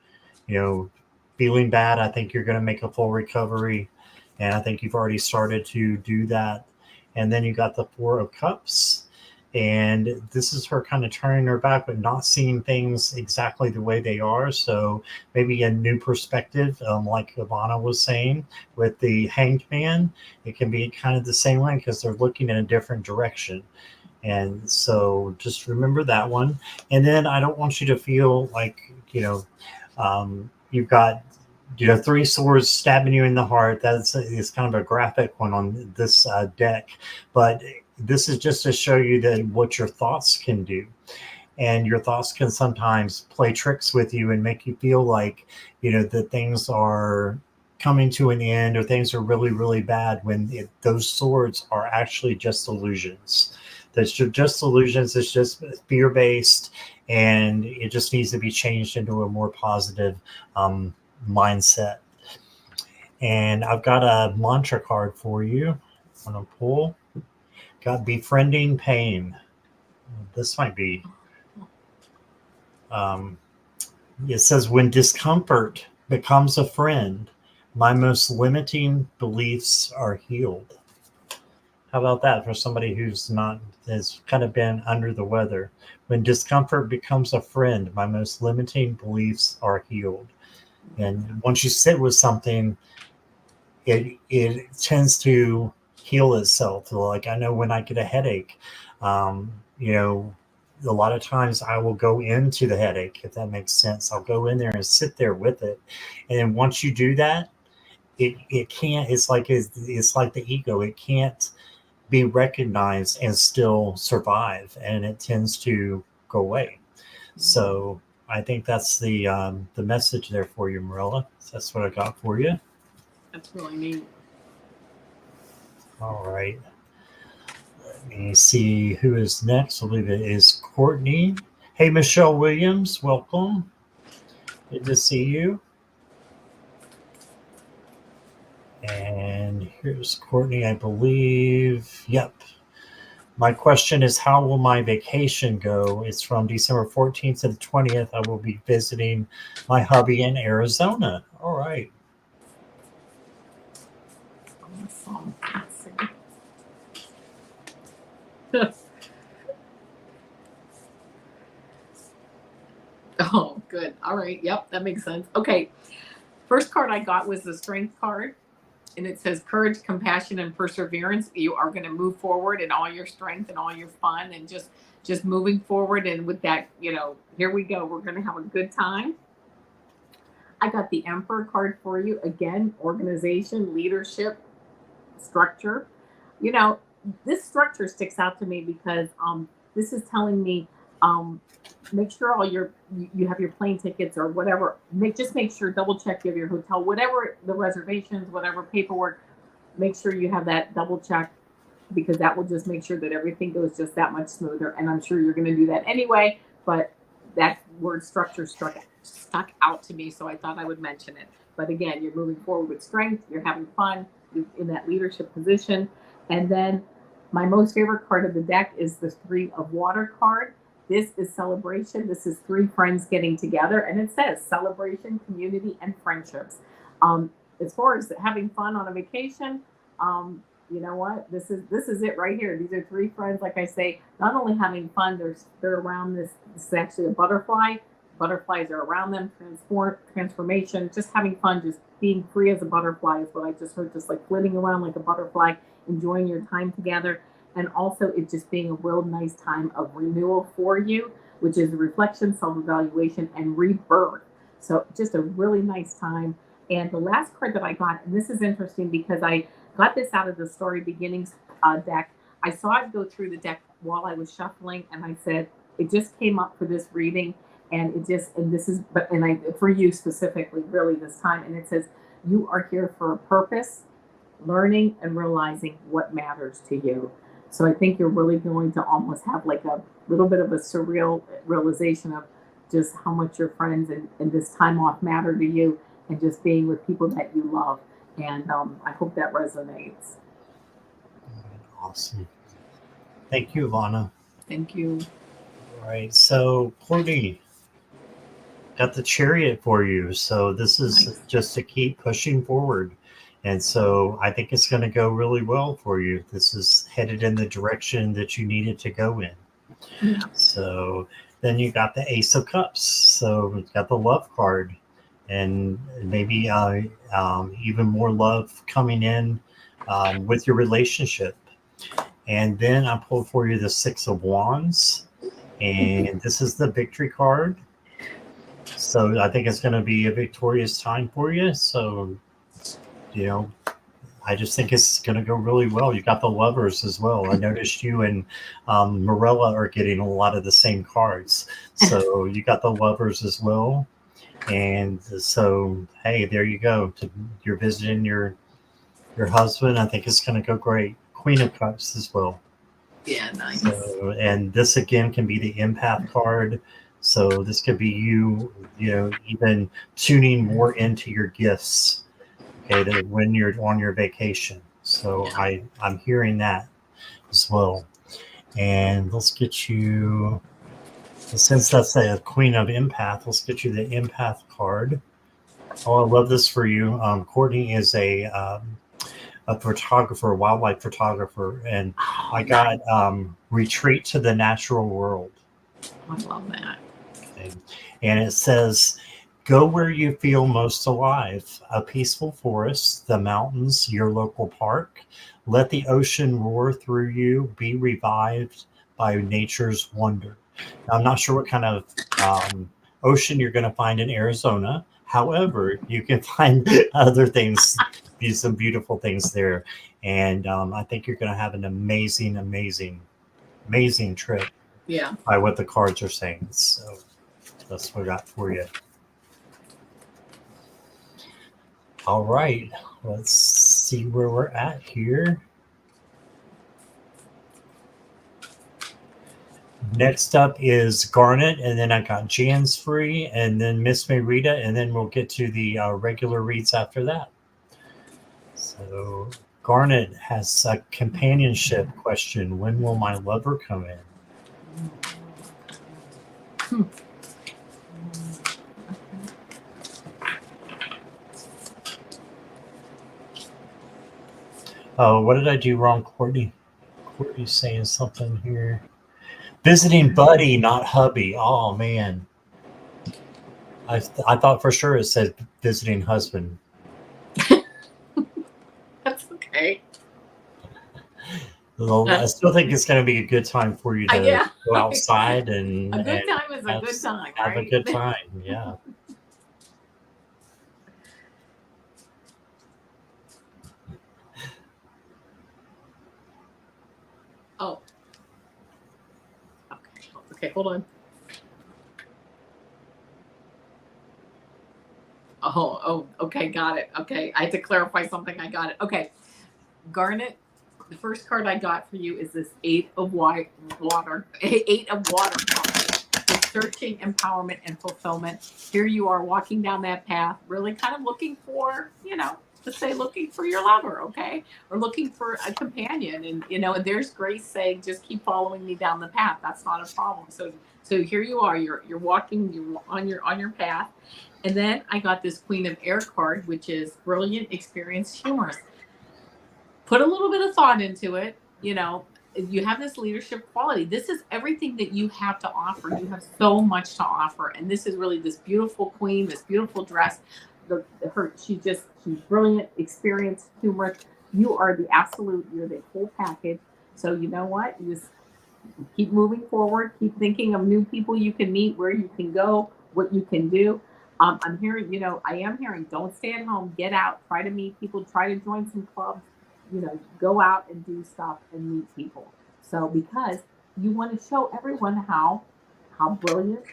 you know, feeling bad, I think you're going to make a full recovery. And I think you've already started to do that. And then you got the Four of Cups. And this is her kind of turning her back, but not seeing things exactly the way they are. So maybe a new perspective, like Avana was saying with the Hanged Man, it can be kind of the same way because they're looking in a different direction. And so just remember that one. And then I don't want you to feel like, you've got, three swords stabbing you in the heart. Is kind of a graphic one on this deck. But this is just to show you that what your thoughts can do. And your thoughts can sometimes play tricks with you and make you feel like, that things are coming to an end or things are really, really bad when those swords are actually just illusions. That's just illusions. It's just fear based, and it just needs to be changed into a more positive mindset. And I've got a mantra card for you. I'm going to pull. Got befriending pain. This might be. Um, it says, when discomfort becomes a friend, my most limiting beliefs are healed. How about that for somebody who's not, has kind of been under the weather? When discomfort becomes a friend, my most limiting beliefs are healed. And once you sit with something, it tends to heal itself. Like I know when I get a headache, um, you know, a lot of times I will go into the headache, if that makes sense. I'll go in there and sit there with it. And then once you do that, it can't, it's like the ego. It can't be recognized and still survive, and it tends to go away. So I think that's the message there for you, Marilla. That's what I got for you. That's really neat. All right. Let me see who is next. I believe it is Courtney. Hey, Michelle Williams, welcome. Good to see you. And here's Courtney, I believe. Yep. My question is, how will my vacation go? It's from December 14th to the 20th. I will be visiting my hubby in Arizona. All right. Awesome. Oh, good. All right. Yep, that makes sense. Okay. First card I got was the strength card, and it says courage, compassion, and perseverance. You are going to move forward in all your strength and all your fun, and just moving forward. And with that, here we go. We're going to have a good time. I got the Emperor card for you again. Organization, leadership, structure. You know, this structure sticks out to me because this is telling me make sure all you have your plane tickets or whatever. Make sure, double check you have your hotel, whatever the reservations, whatever paperwork. Make sure you have that double check, because that will just make sure that everything goes just that much smoother. And I'm sure you're going to do that anyway. But that word structure stuck out to me, so I thought I would mention it. But again, you're moving forward with strength. You're having fun. You're in that leadership position. And then my most favorite card of the deck is the Three of Water card. This is celebration. This is three friends getting together, and it says celebration, community, and friendships. As far as having fun on a vacation, you know what? This is it right here. These are three friends, like I say, not only having fun. They're around this. This is actually a butterfly. Butterflies are around them. Transformation. Just having fun. Just being free as a butterfly is what I just heard. Just like flitting around like a butterfly, enjoying your time together. And also it just being a real nice time of renewal for you, which is reflection, self-evaluation, and rebirth. So just a really nice time. And the last card that I got, and this is interesting because I got this out of the Story Beginnings deck. I saw it go through the deck while I was shuffling, and I said, it just came up for this reading, and this is, for you specifically, really this time. And it says, you are here for a purpose, learning and realizing what matters to you. So I think you're really going to almost have like a little bit of a surreal realization of just how much your friends and this time off matter to you, and just being with people that you love. And I hope that resonates. Awesome. Thank you, Avana. Thank you. All right. So, Courtney, got the Chariot for you. So this is Nice. just to keep pushing forward. And so I think it's going to go really well for you. This is headed in the direction that you need it to go in. Yeah. So then you got the Ace of Cups. So you've got the love card, and maybe even more love coming in with your relationship. And then I pulled for you the Six of Wands, and this is the victory card. So I think it's going to be a victorious time for you. So, I just think it's going to go really well. You got the Lovers as well. I noticed you and Morella are getting a lot of the same cards. So you got the Lovers as well. And so, hey, there you go. You're visiting your husband. I think it's going to go great. Queen of Cups as well. Yeah, nice. So, and this again can be the empath card. So this could be you, even tuning more into your gifts. Okay, that when you're on your vacation. So Yeah. I'm hearing that as well. And let's get you, since that's a Queen of Empath, let's get you the Empath card. Oh, I love this for you. Courtney is a photographer, a wildlife photographer, and I got Retreat to the Natural World. I love that. Okay. And it says, go where you feel most alive, a peaceful forest, the mountains, your local park. Let the ocean roar through you, be revived by nature's wonder. Now, I'm not sure what kind of ocean you're going to find in Arizona. However, you can find other things, some beautiful things there. And I think you're going to have an amazing, amazing, amazing trip. Yeah. By what the cards are saying. So that's what I got for you. All right, let's see where we're at here. Next up is Garnet, and then I got Jan's Free, and then Miss Mayrita, and then we'll get to the regular reads after that. So Garnet has a companionship question. When will my lover come in? Oh, what did I do wrong, Courtney? Courtney's saying something here. Visiting buddy, not hubby. Oh, man. I thought for sure it said visiting husband. That's okay. Well, I still think it's going to be a good time for you to Yeah. go outside and A good time is a good time, have right? a good time. Yeah. Oh. Okay, hold on. Oh, okay, got it. Okay, I had to clarify something. I got it. Okay, Garnet, the first card I got for you is this Eight of Water. Eight of Water card. It's searching, empowerment, and fulfillment. Here you are walking down that path, really kind of looking for, just say looking for your lover, okay, or looking for a companion, and there's Grace saying, just keep following me down the path. That's not a problem. So here you are. You're walking. You're on your path. And then I got this Queen of Air card, which is brilliant, experienced, humorous. Put a little bit of thought into it. You have this leadership quality. This is everything that you have to offer. You have so much to offer. And this is really this beautiful queen, this beautiful dress. She's brilliant, experienced, humorous. You are you're the whole package. So you know what? You just keep moving forward. Keep thinking of new people you can meet, where you can go, what you can do. I'm hearing, I am hearing, don't stay at home, get out, try to meet people, try to join some clubs, go out and do stuff and meet people. So because you want to show everyone how brilliant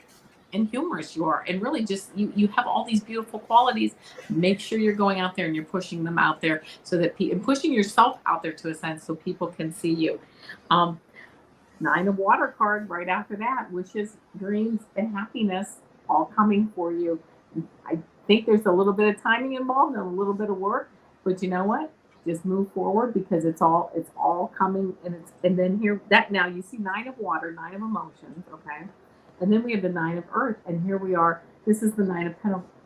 and humorous you are, and really just you have all these beautiful qualities. Make sure you're going out there and you're pushing them out there, so that and pushing yourself out there to a sense, so people can see you. Nine of Water card right after that, wishes, dreams, and happiness all coming for you. I think there's a little bit of timing involved and a little bit of work, but you know what? Just move forward, because it's all coming, and then here that now you see Nine of Water, Nine of Emotions, okay, and then we have the Nine of Earth, and here we are. This is the Nine of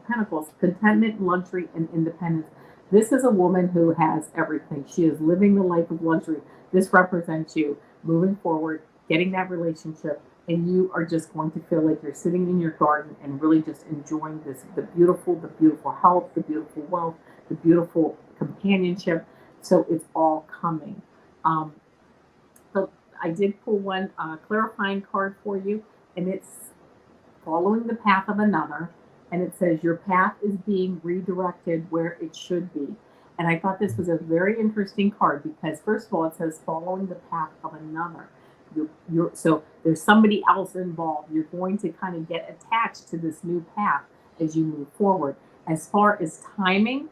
Pentacles, contentment, luxury, and independence. This is a woman who has everything. She is living the life of luxury. This represents you moving forward, getting that relationship, and you are just going to feel like you're sitting in your garden and really just enjoying the beautiful health, the beautiful wealth, the beautiful companionship. So it's all coming. So I did pull one clarifying card for you, and it's following the path of another. And it says your path is being redirected where it should be. And I thought this was a very interesting card, because first of all, it says following the path of another. So there's somebody else involved. You're going to kind of get attached to this new path as you move forward. As far as timing,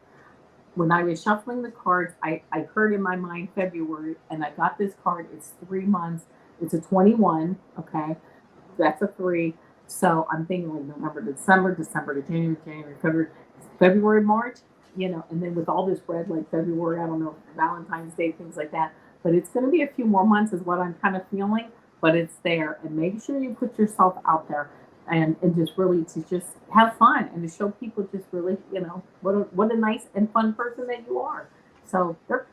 when I was shuffling the cards, I heard in my mind February, and I got this card. It's 3 months. It's a 21. Okay, that's a 3. So I'm thinking like November to December, December to January, February, March. And then with all this red, like February, I don't know, Valentine's Day, things like that. But it's going to be a few more months is what I'm kind of feeling, but it's there. And make sure you put yourself out there, and just really to just have fun, and to show people just really, what a nice and fun person that you are. So they're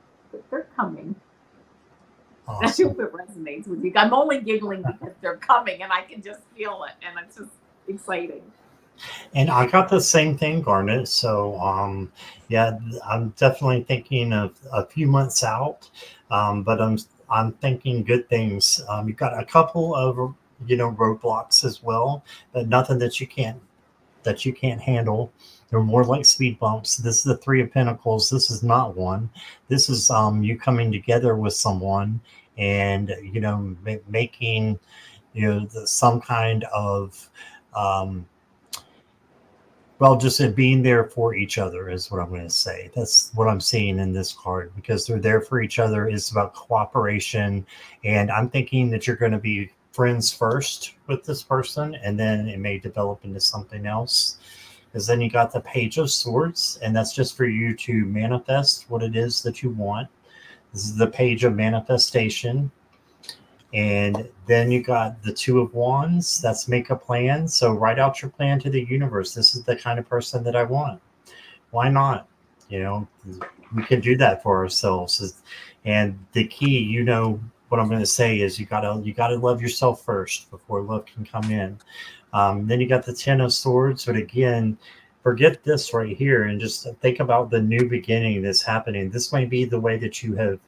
coming. Awesome. I hope it resonates with you. I'm only giggling because they're coming, and I can just feel it, and it's just exciting. And I got the same thing, Garnet. So, yeah, I'm definitely thinking of a few months out, but I'm thinking good things. You've got a couple of roadblocks as well, but nothing that you can't handle. They're more like speed bumps. This is the Three of Pentacles. This is not one. This is you coming together with someone, and making some kind of just in being there for each other is what I'm going to say. That's what I'm seeing in this card, because they're there for each other. It's about cooperation. And I'm thinking that you're going to be friends first with this person, and then it may develop into something else. Because then you got the Page of Swords, and that's just for you to manifest what it is that you want. This is the page of manifestation. And then you got the Two of Wands. That's make a plan. So write out your plan to the universe. This is the kind of person that I want. Why not? You know, we can do that for ourselves. And the key, you know, what I'm going to say is you gotta love yourself first before love can come in. Then you got the Ten of Swords, but again, forget this right here and just think about the new beginning that's happening. This may be the way that you have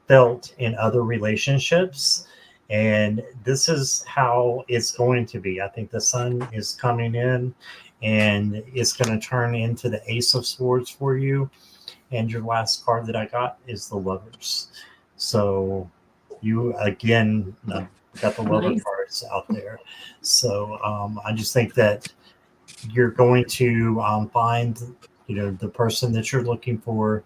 felt in other relationships, and this is how it's going to be. I think the sun is coming in and it's going to turn into the Ace of Swords for you. And your last card that I got is the Lovers. So you again got the Lover Nice. cards out there. So I just think that you're going to find, you know, the person that you're looking for,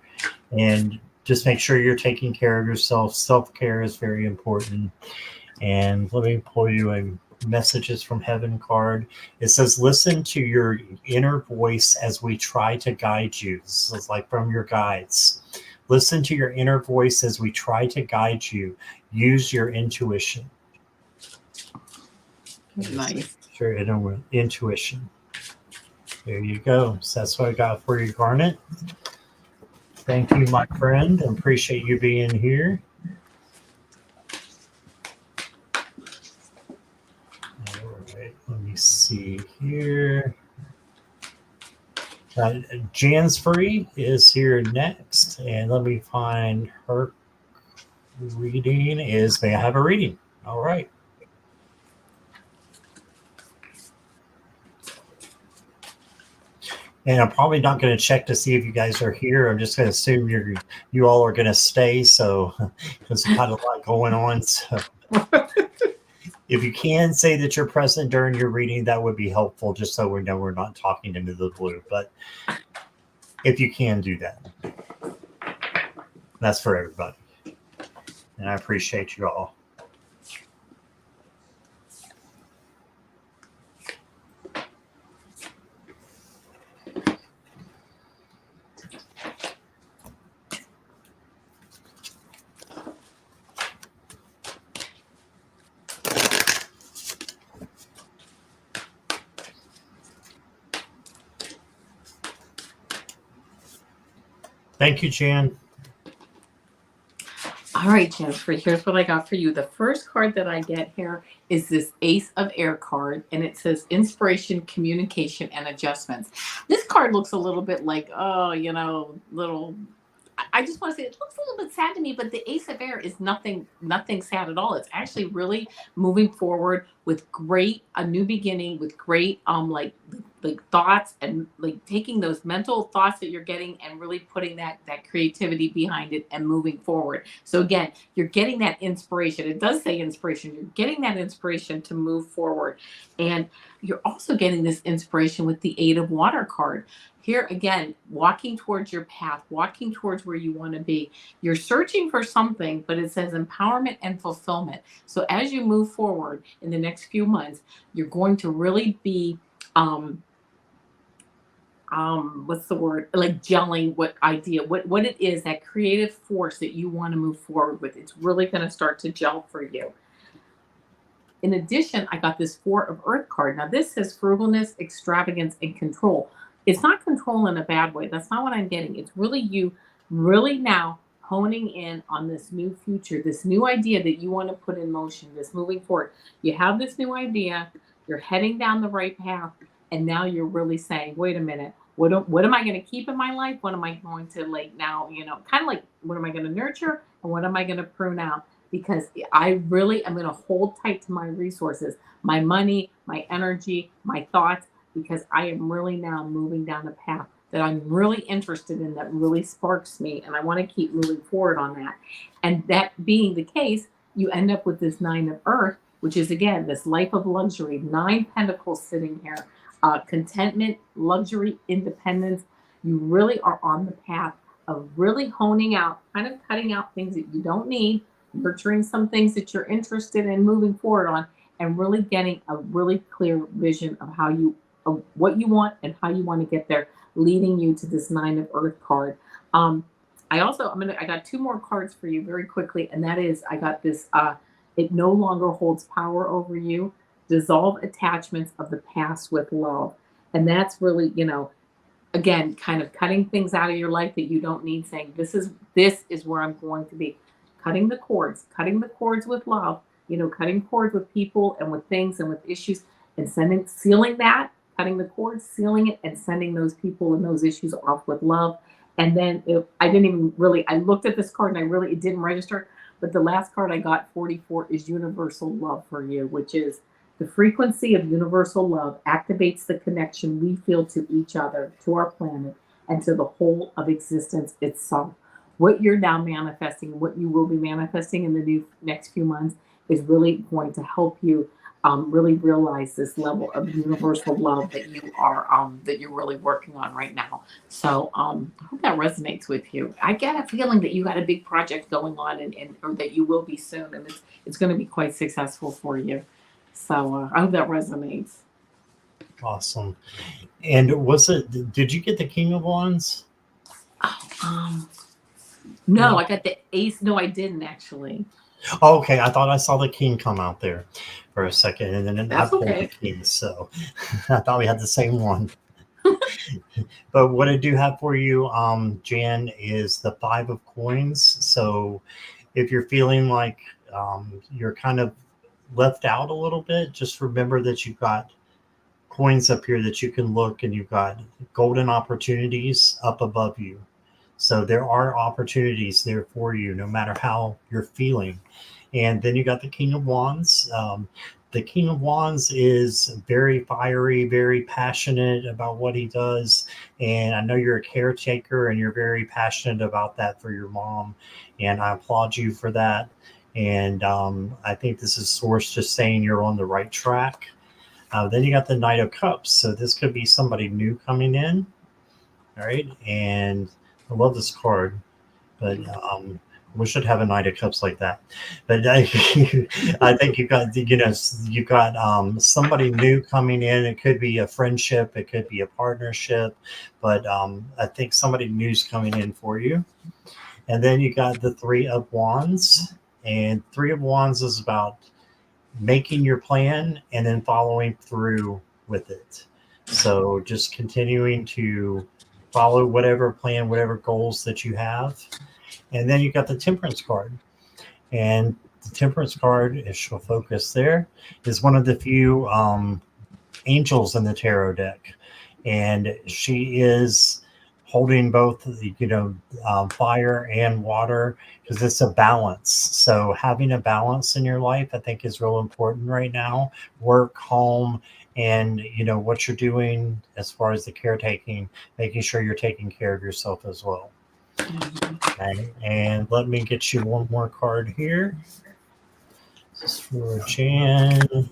and just make sure you're taking care of yourself. Self-care is very important. And let me pull you a Messages from Heaven card. It says, listen to your inner voice as we try to guide you. This is like from your guides. Listen to your inner voice as we try to guide you. Use your intuition. Nice. Your intuition. There you go. So that's what I got for you, Garnet. Thank you, my friend. I appreciate you being here. Let me see here. Jan's Free is here next, and let me find her reading. Is may I have a reading? All right. And I'm probably not going to check to see if you guys are here. I'm just going to assume you all are going to stay. So there's kind of a lot going on. So if you can say that you're present during your reading, that would be helpful, just so we know we're not talking into the blue. But if you can do that, that's for everybody. And I appreciate you all. Thank you, Jan. All right, Jennifer, here's what I got for you. The first card that I get here is this Ace of Air card, and it says inspiration, communication, and adjustments. This card looks a little bit like, oh, you know, little. I just want to say it looks a little bit sad to me, but the Ace of Air is nothing sad at all. It's actually really moving forward with a new beginning, with great like thoughts, and like taking those mental thoughts that you're getting and really putting that creativity behind it and moving forward. So again, you're getting that inspiration. It does say inspiration. You're getting that inspiration to move forward. And you're also getting this inspiration with the Eight of Water card. Here again, walking towards your path, walking towards where you want to be. You're searching for something, but it says empowerment and fulfillment. So as you move forward in the next few months, you're going to really be what's the word, like gelling what it is, that creative force that you want to move forward with. It's really going to start to gel for you. In addition, I got this Four of Earth card. Now this says frugalness, extravagance, and control. It's not control in a bad way. That's not what I'm getting. It's really you really now honing in on this new future, this new idea that you want to put in motion, this moving forward. You have this new idea, you're heading down the right path, and now you're really saying, wait a minute, what am I going to keep in my life? What am I going to, like, now, you know, kind of like, what am I going to nurture and what am I going to prune out? Because I really am going to hold tight to my resources, my money, my energy, my thoughts, because I am really now moving down a path that I'm really interested in, that really sparks me, and I want to keep moving forward on that. And that being the case, you end up with this Nine of Earth, which is again this life of luxury, 9 pentacles sitting here, contentment, luxury, independence. You really are on the path of really honing out, kind of cutting out things that you don't need, nurturing some things that you're interested in moving forward on, and really getting a really clear vision of what you want and how you want to get there, leading you to this Nine of Earth card. I I got two more cards for you very quickly, and that is I got this it no longer holds power over you. Dissolve attachments of the past with love. And that's really, again, kind of cutting things out of your life that you don't need, saying this is where I'm going to be. Cutting the cords with love, cutting cords with people and with things and with issues, and sealing that, cutting the cords, sealing it, and sending those people and those issues off with love. And then I didn't even really, I looked at this card and it didn't register. But the last card I got, 44, is universal love for you, which is the frequency of universal love activates the connection we feel to each other, to our planet, and to the whole of existence itself. What you're now manifesting, what you will be manifesting in the next few months, is really going to help you really realize this level of universal love that you're really working on right now. So I hope that resonates with you. I get a feeling that you got a big project going on, and or that you will be soon, and it's going to be quite successful for you. So I hope that resonates. Awesome. And did you get the King of Wands? Oh, no, I got the ace. No, I didn't actually. Oh, okay, I thought I saw the king come out there for a second, and then I pulled the king, so I thought we had the same one. But what I do have for you, Jan, is the 5 of coins. So if you're feeling like you're kind of left out a little bit, just remember that you've got coins up here that you can look, and you've got golden opportunities up above you. So there are opportunities there for you, no matter how you're feeling. And then you got the King of Wands. The King of Wands is very fiery, very passionate about what he does. And I know you're a caretaker, and you're very passionate about that for your mom. And I applaud you for that. And I think this is Source just saying you're on the right track. Then you got the Knight of Cups. So this could be somebody new coming in. All right. And I love this card, but we should have a Knight of Cups like that. But I think you've got somebody new coming in. It could be a friendship, it could be a partnership, but I think somebody new's coming in for you. And then you got the 3 of Wands, and 3 of Wands is about making your plan and then following through with it. So just continuing to follow whatever plan, whatever goals that you have. And then you got the Temperance card. And the Temperance card, if she'll focus there, is one of the few angels in the tarot deck. And she is holding both, fire and water, because it's a balance. So having a balance in your life, I think, is real important right now. Work, home, and what you're doing as far as the caretaking, making sure you're taking care of yourself as well. Okay, and let me get you one more card here. This is for Jan.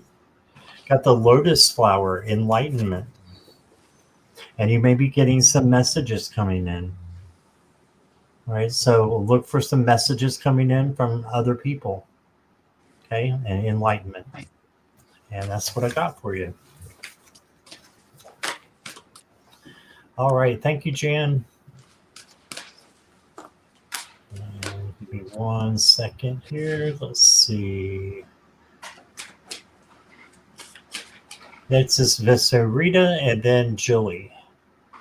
Got the Lotus Flower, Enlightenment. And you may be getting some messages coming in. All right, so look for some messages coming in from other people. Okay, and enlightenment. And that's what I got for you. All right, thank you, Jan. Give me 1 second here. Let's see. Next is Rita, and then Julie.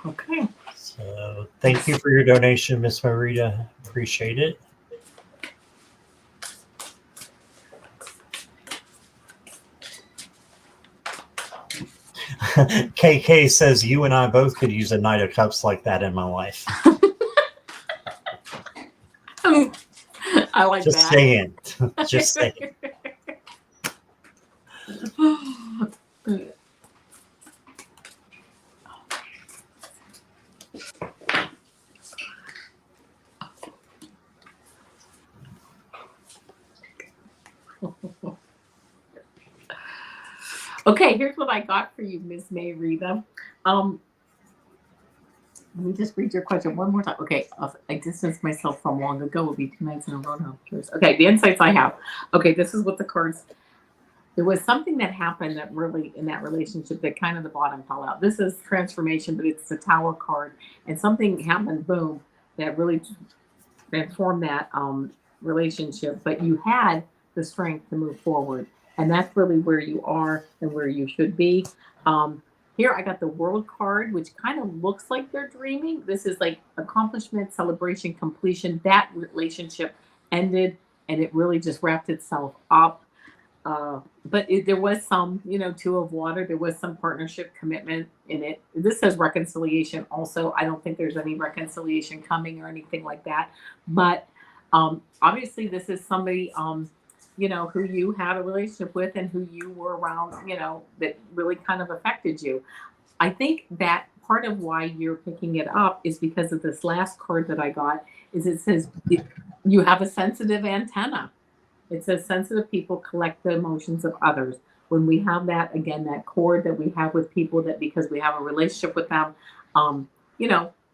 Okay. So thank you for your donation, Miss Marita. Appreciate it. KK says you and I both could use a Knight of Cups like that in my life. I like just that. Saying. Just saying. Okay, here's what I got for you, Miss Mayrita. Let me just read your question one more time. Okay, I distanced myself from long ago. Will be 2 nights in a row now. Okay, the insights I have. Okay, this is what the cards. There was something that happened that really in that relationship that kind of the bottom fell out. This is transformation, but it's the Tower card, and something happened. Boom, that really transform that relationship, but you had the strength to move forward. And that's really where you are and where you should be. Um, Here, I got the world card, which kind of looks like they're dreaming. This is like accomplishment, celebration, completion. That relationship ended and it really just wrapped itself up. But there was some, two of water. There was some partnership commitment in it. This says reconciliation. Also, I don't think there's any reconciliation coming or anything like that. But obviously, this is somebody, who you had a relationship with and who you were around, that really kind of affected you. I think that part of why you're picking it up is because of this last card that I got. Is it says you have a sensitive antenna. It says sensitive people collect the emotions of others. When we have that, again, that cord that we have with people, that because we have a relationship with them,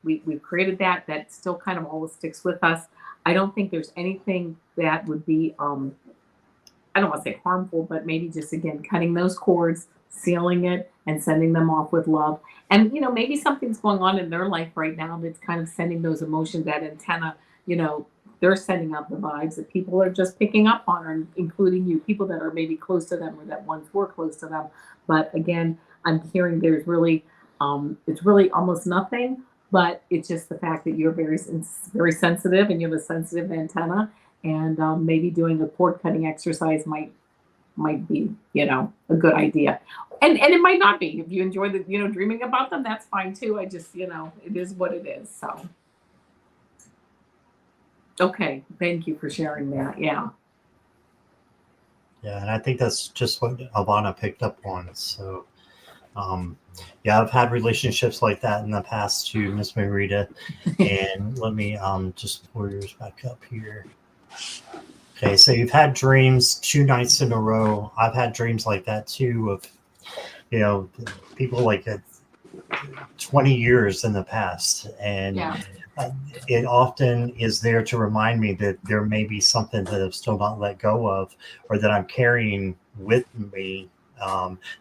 we've created that still kind of always sticks with us. I don't think there's anything that would be, I don't want to say harmful, but maybe just, again, cutting those cords, sealing it, and sending them off with love. And, maybe something's going on in their life right now that's kind of sending those emotions, that antenna, you know, they're sending out the vibes that people are just picking up on, or including you, people that are maybe close to them or that once were close to them. But again, I'm hearing there's really, it's really almost nothing, but it's just the fact that you're very sensitive and you have a sensitive antenna, and maybe doing a cord cutting exercise might be, a good idea. And it might not be. If you enjoy the, dreaming about them, that's fine too. I just, it is what it is. So okay, thank you for sharing that. Yeah. Yeah, and I think that's just what Avana picked up on. So, um, yeah, I've had relationships like that in the past too, Miss Marita. And let me just pull yours back up here. Okay, so you've had dreams 2 nights in a row. I've had dreams like that too, of people like 20 years in the past, and Yeah. it often is there to remind me that there may be something that I've still not let go of, or that I'm carrying with me,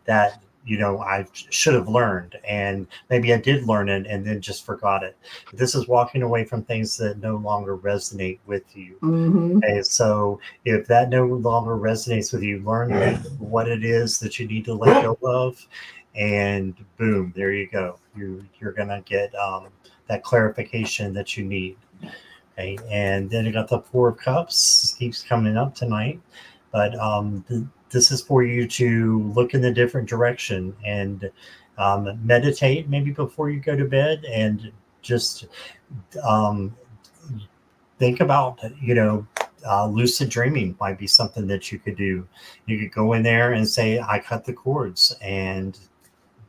that I should have learned, and maybe I did learn it and then just forgot it. This is walking away from things that no longer resonate with you. Hmm. Okay, so if that no longer resonates with you, learn what it is that you need to let go of, and boom, there you go. You're gonna get that clarification that you need. Okay, and then you got the Four of Cups keeps coming up tonight, but this is for you to look in a different direction and meditate maybe before you go to bed, and just um, think about lucid dreaming might be something that you could do. You could go in there and say, I cut the cords, and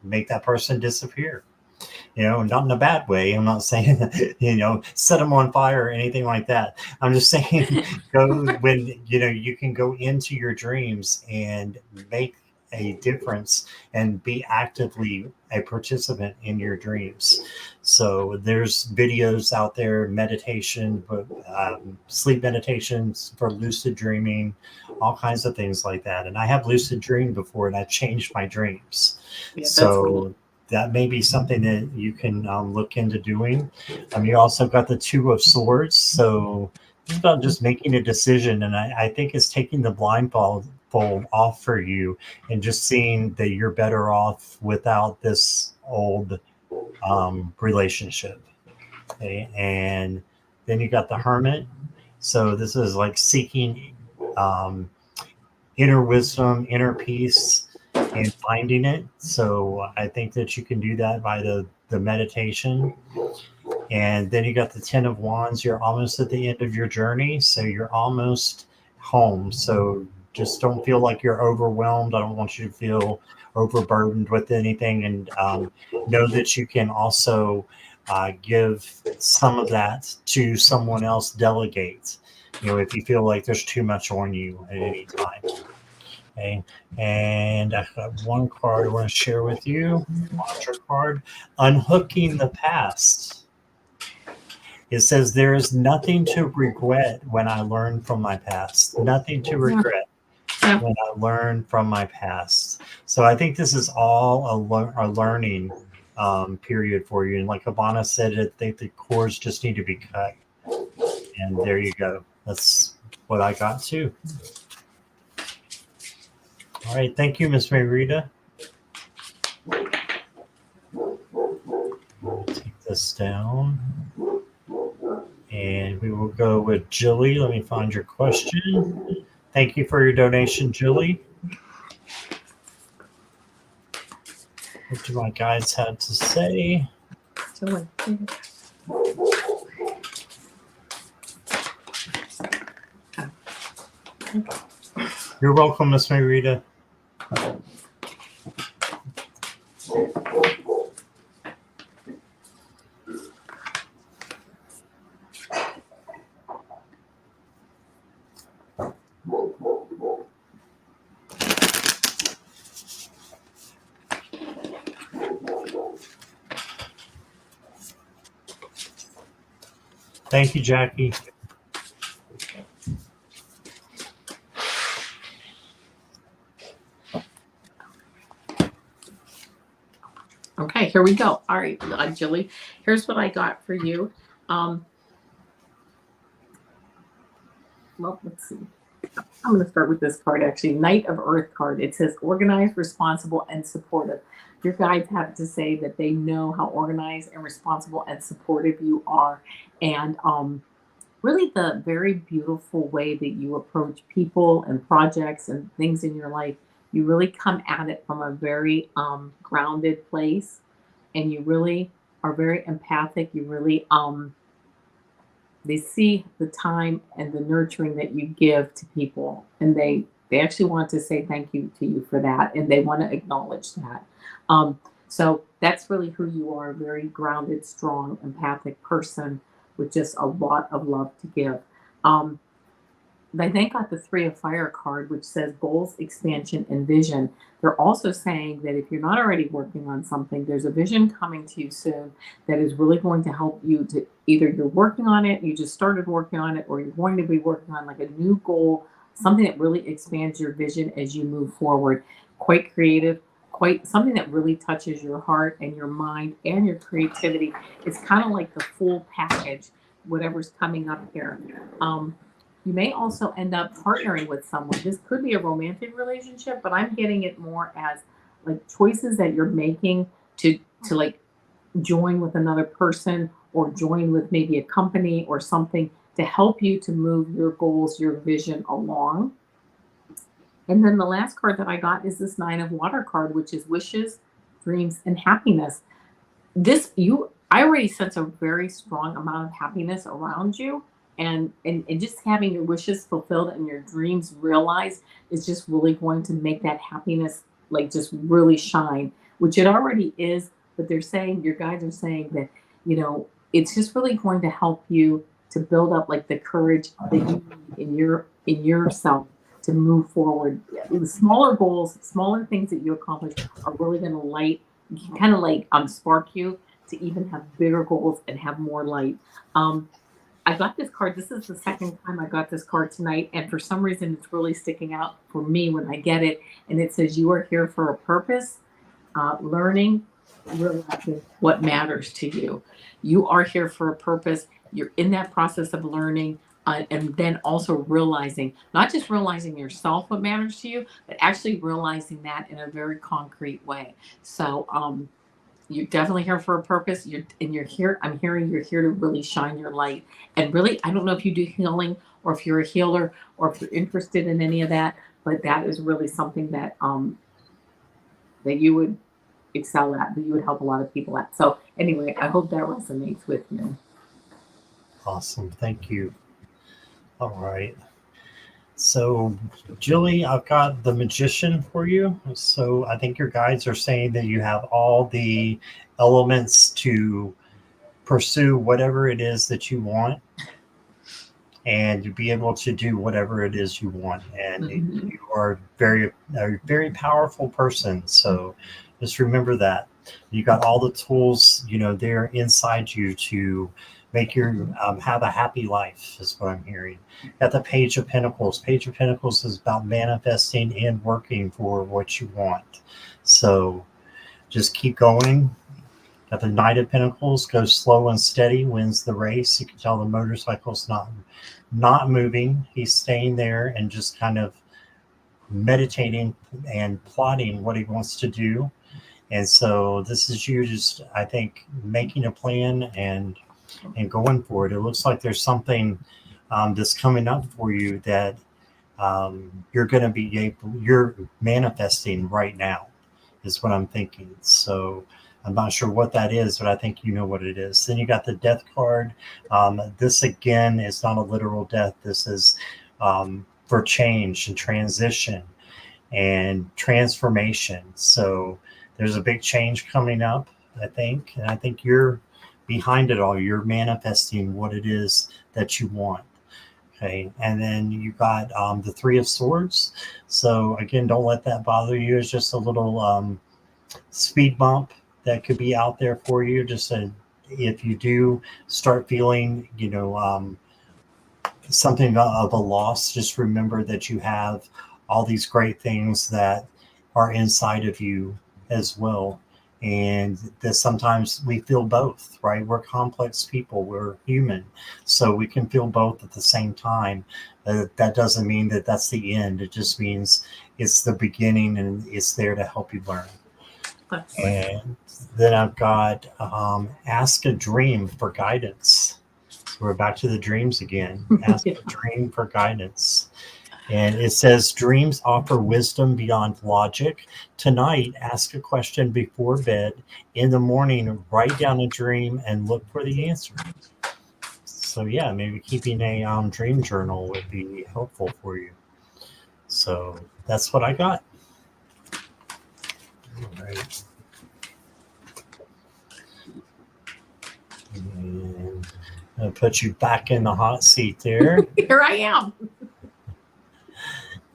make that person disappear. Not in a bad way. I'm not saying, set them on fire or anything like that. I'm just saying, go when, you can go into your dreams and make a difference and be actively a participant in your dreams. So there's videos out there, meditation, but sleep meditations for lucid dreaming, all kinds of things like that. And I have lucid dreamed before, and I've changed my dreams. Yeah, that's cool. So that may be something that you can look into doing. You also got the Two of Swords. So it's about just making a decision. And I think it's taking the blindfold off for you, and just seeing that you're better off without this old relationship. Okay. And then you got the Hermit. So this is like seeking um, inner wisdom, inner peace, and finding it. So I think that you can do that by the meditation. And then you got the Ten of Wands. You're almost at the end of your journey, so you're almost home. So just don't feel like you're overwhelmed. I don't want you to feel overburdened with anything, and know that you can also give some of that to someone else. Delegate, if you feel like there's too much on you at any time. Okay. And I have one card I want to share with you. Monitor card. Unhooking the past. It says, there is nothing to regret when I learn from my past. Nothing to regret Yeah. when I learn from my past. So I think this is all a learning period for you. And like Avana said, I think the cords just need to be cut. And there you go. That's what I got too. All right. Thank you, Miss Marita. Take this down. And we will go with Julie. Let me find your question. Thank you for your donation, Julie. What do my guides have to say? Julie. You're welcome, Miss Marita. Thank you, Jackie. Okay, here we go. All right, Julie, here's what I got for you. Well, let's see. I'm going to start with this card, actually. Knight of Earth card. It says organized, responsible, and supportive. Your guides have to say that they know how organized and responsible and supportive you are. And really the very beautiful way that you approach people and projects and things in your life. You really come at it from a very grounded place, and you really are very empathic. You really they see the time and the nurturing that you give to people, and they actually want to say thank you to you for that, and they want to acknowledge that. So that's really who you are, a very grounded, strong, empathic person with just a lot of love to give. I then got the Three of Fire card, which says goals, expansion, and vision. They're also saying that if you're not already working on something, there's a vision coming to you soon that is really going to help you to either you're working on it, you just started working on it, or you're going to be working on like a new goal, something that really expands your vision as you move forward. Quite creative, quite something that really touches your heart and your mind and your creativity. It's kind of like the full package, whatever's coming up here. You may also end up partnering with someone. This could be a romantic relationship, but I'm getting it more as like choices that you're making to like join with another person or join with maybe a company or something to help you to move your goals, your vision along. And then the last card that I got is this Nine of Water card, which is wishes, dreams, and happiness. I already sense a very strong amount of happiness around you. And just having your wishes fulfilled and your dreams realized is just really going to make that happiness like just really shine, which it already is. But they're saying, your guides are saying that, it's just really going to help you to build up like the courage that you need in yourself to move forward. The smaller goals, smaller things that you accomplish are really going to kind of like spark you to even have bigger goals and have more light. I got this card. This is the second time I got this card tonight. And for some reason, it's really sticking out for me when I get it. And it says, you are here for a purpose, learning, realizing what matters to you. You are here for a purpose. You're in that process of learning. And then also realizing, not just realizing yourself what matters to you, but actually realizing that in a very concrete way. So, you're definitely here for a purpose. You're here. I'm hearing you're here to really shine your light. And really, I don't know if you do healing or if you're a healer or if you're interested in any of that, but that is really something that that you would excel at, that you would help a lot of people at. So anyway, I hope that resonates with you. Awesome. Thank you. All right. So, Julie, I've got the Magician for you. So I think your guides are saying that you have all the elements to pursue whatever it is that you want and to be able to do whatever it is you want. And you are a very powerful person. So just remember that. You got all the tools, there inside you to make you have a happy life, is what I'm hearing. At the Page of Pentacles. Page of Pentacles is about manifesting and working for what you want. So just keep going Got the Knight of Pentacles, goes slow and steady, wins the race. You can tell the motorcycle's not moving. He's staying there and just kind of meditating and plotting what he wants to do. And so this is you just, I think, making a plan and going for it. It looks like there's something that's coming up for you that you're going to be you're manifesting right now is what I'm thinking. So I'm not sure what that is, but I think you know what it is. Then you got the Death card. This again is not a literal death. This is for change and transition and transformation. So there's a big change coming up, I think. And I think you're behind it all. You're manifesting what it is that you want. Okay. And then you got the Three of Swords. So again, don't let that bother you. It's just a little speed bump that could be out there for you. Just if you do start feeling, something of a loss, just remember that you have all these great things that are inside of you as well. And that sometimes we feel both, right? We're complex people, we're human, so we can feel both at the same time. That doesn't mean that that's the end. It just means it's the beginning, and it's there to help you learn. And then I've got ask a dream for guidance. So we're back to the dreams again. Ask a dream for guidance. And it says, dreams offer wisdom beyond logic. Tonight, ask a question before bed. In the morning, write down a dream and look for the answer. So yeah, maybe keeping a dream journal would be helpful for you. So that's what I got. All right. And I'll put you back in the hot seat there. Here I am.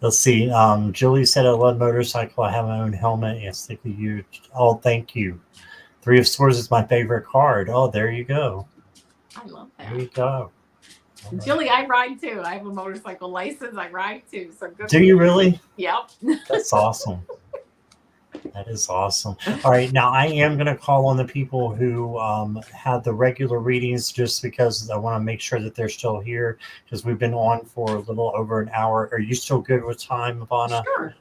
Let's see. Julie said, I love motorcycle. I have my own helmet. Yes, thank you. Oh, thank you. Three of Swords is my favorite card. Oh, there you go. I love that. There you go. All Julie, right. I ride too. I have a motorcycle license. I ride too. So good. Do you really? Yep. That's awesome. That is awesome. All right. Now, I am going to call on the people who have the regular readings just because I want to make sure that they're still here because we've been on for a little over an hour. Are you still good with time, Avana? Sure.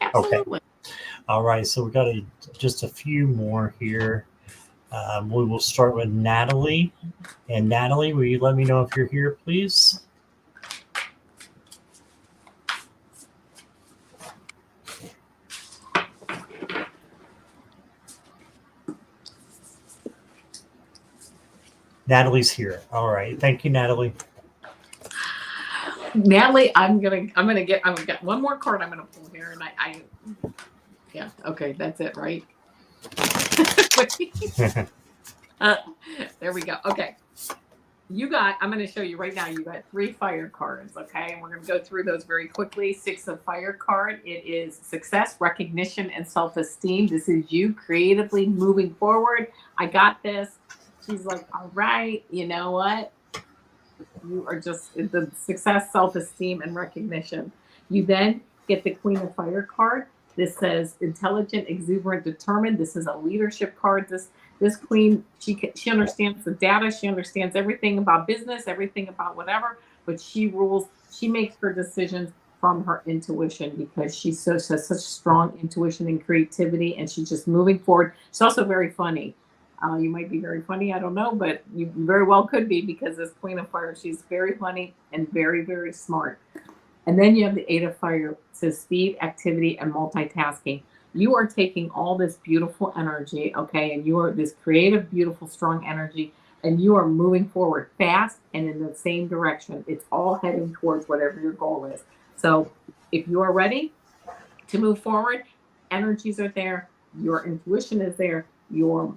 Absolutely. Okay. All right. So we've got just a few more here. We will start with Natalie. And Natalie, will you let me know if you're here, please? Natalie's here. All right. Thank you, Natalie. Natalie, I've got one more card I'm gonna pull here, and yeah, okay, that's it, right? There we go. Okay. I'm going to show you right now, you got 3 fire cards, okay? And we're going to go through those very quickly. 6 of fire card. It is success, recognition, and self-esteem. This is you creatively moving forward. I got this. She's like, all right, you know what? You are just the success, self-esteem, and recognition. You then get the Queen of Fire card. This says intelligent, exuberant, determined. This is a leadership card. This queen, she understands the data. She understands everything about business, everything about whatever, but she rules. She makes her decisions from her intuition because she has such strong intuition and creativity, and she's just moving forward. She's also very funny. You might be very funny, I don't know, but you very well could be because this Queen of Fire, she's very funny and very, very smart. And then you have the 8 of Fire. It says speed, activity, and multitasking. You are taking all this beautiful energy, okay, and you are this creative, beautiful, strong energy, and you are moving forward fast and in the same direction. It's all heading towards whatever your goal is. So if you are ready to move forward, energies are there, your intuition is there, your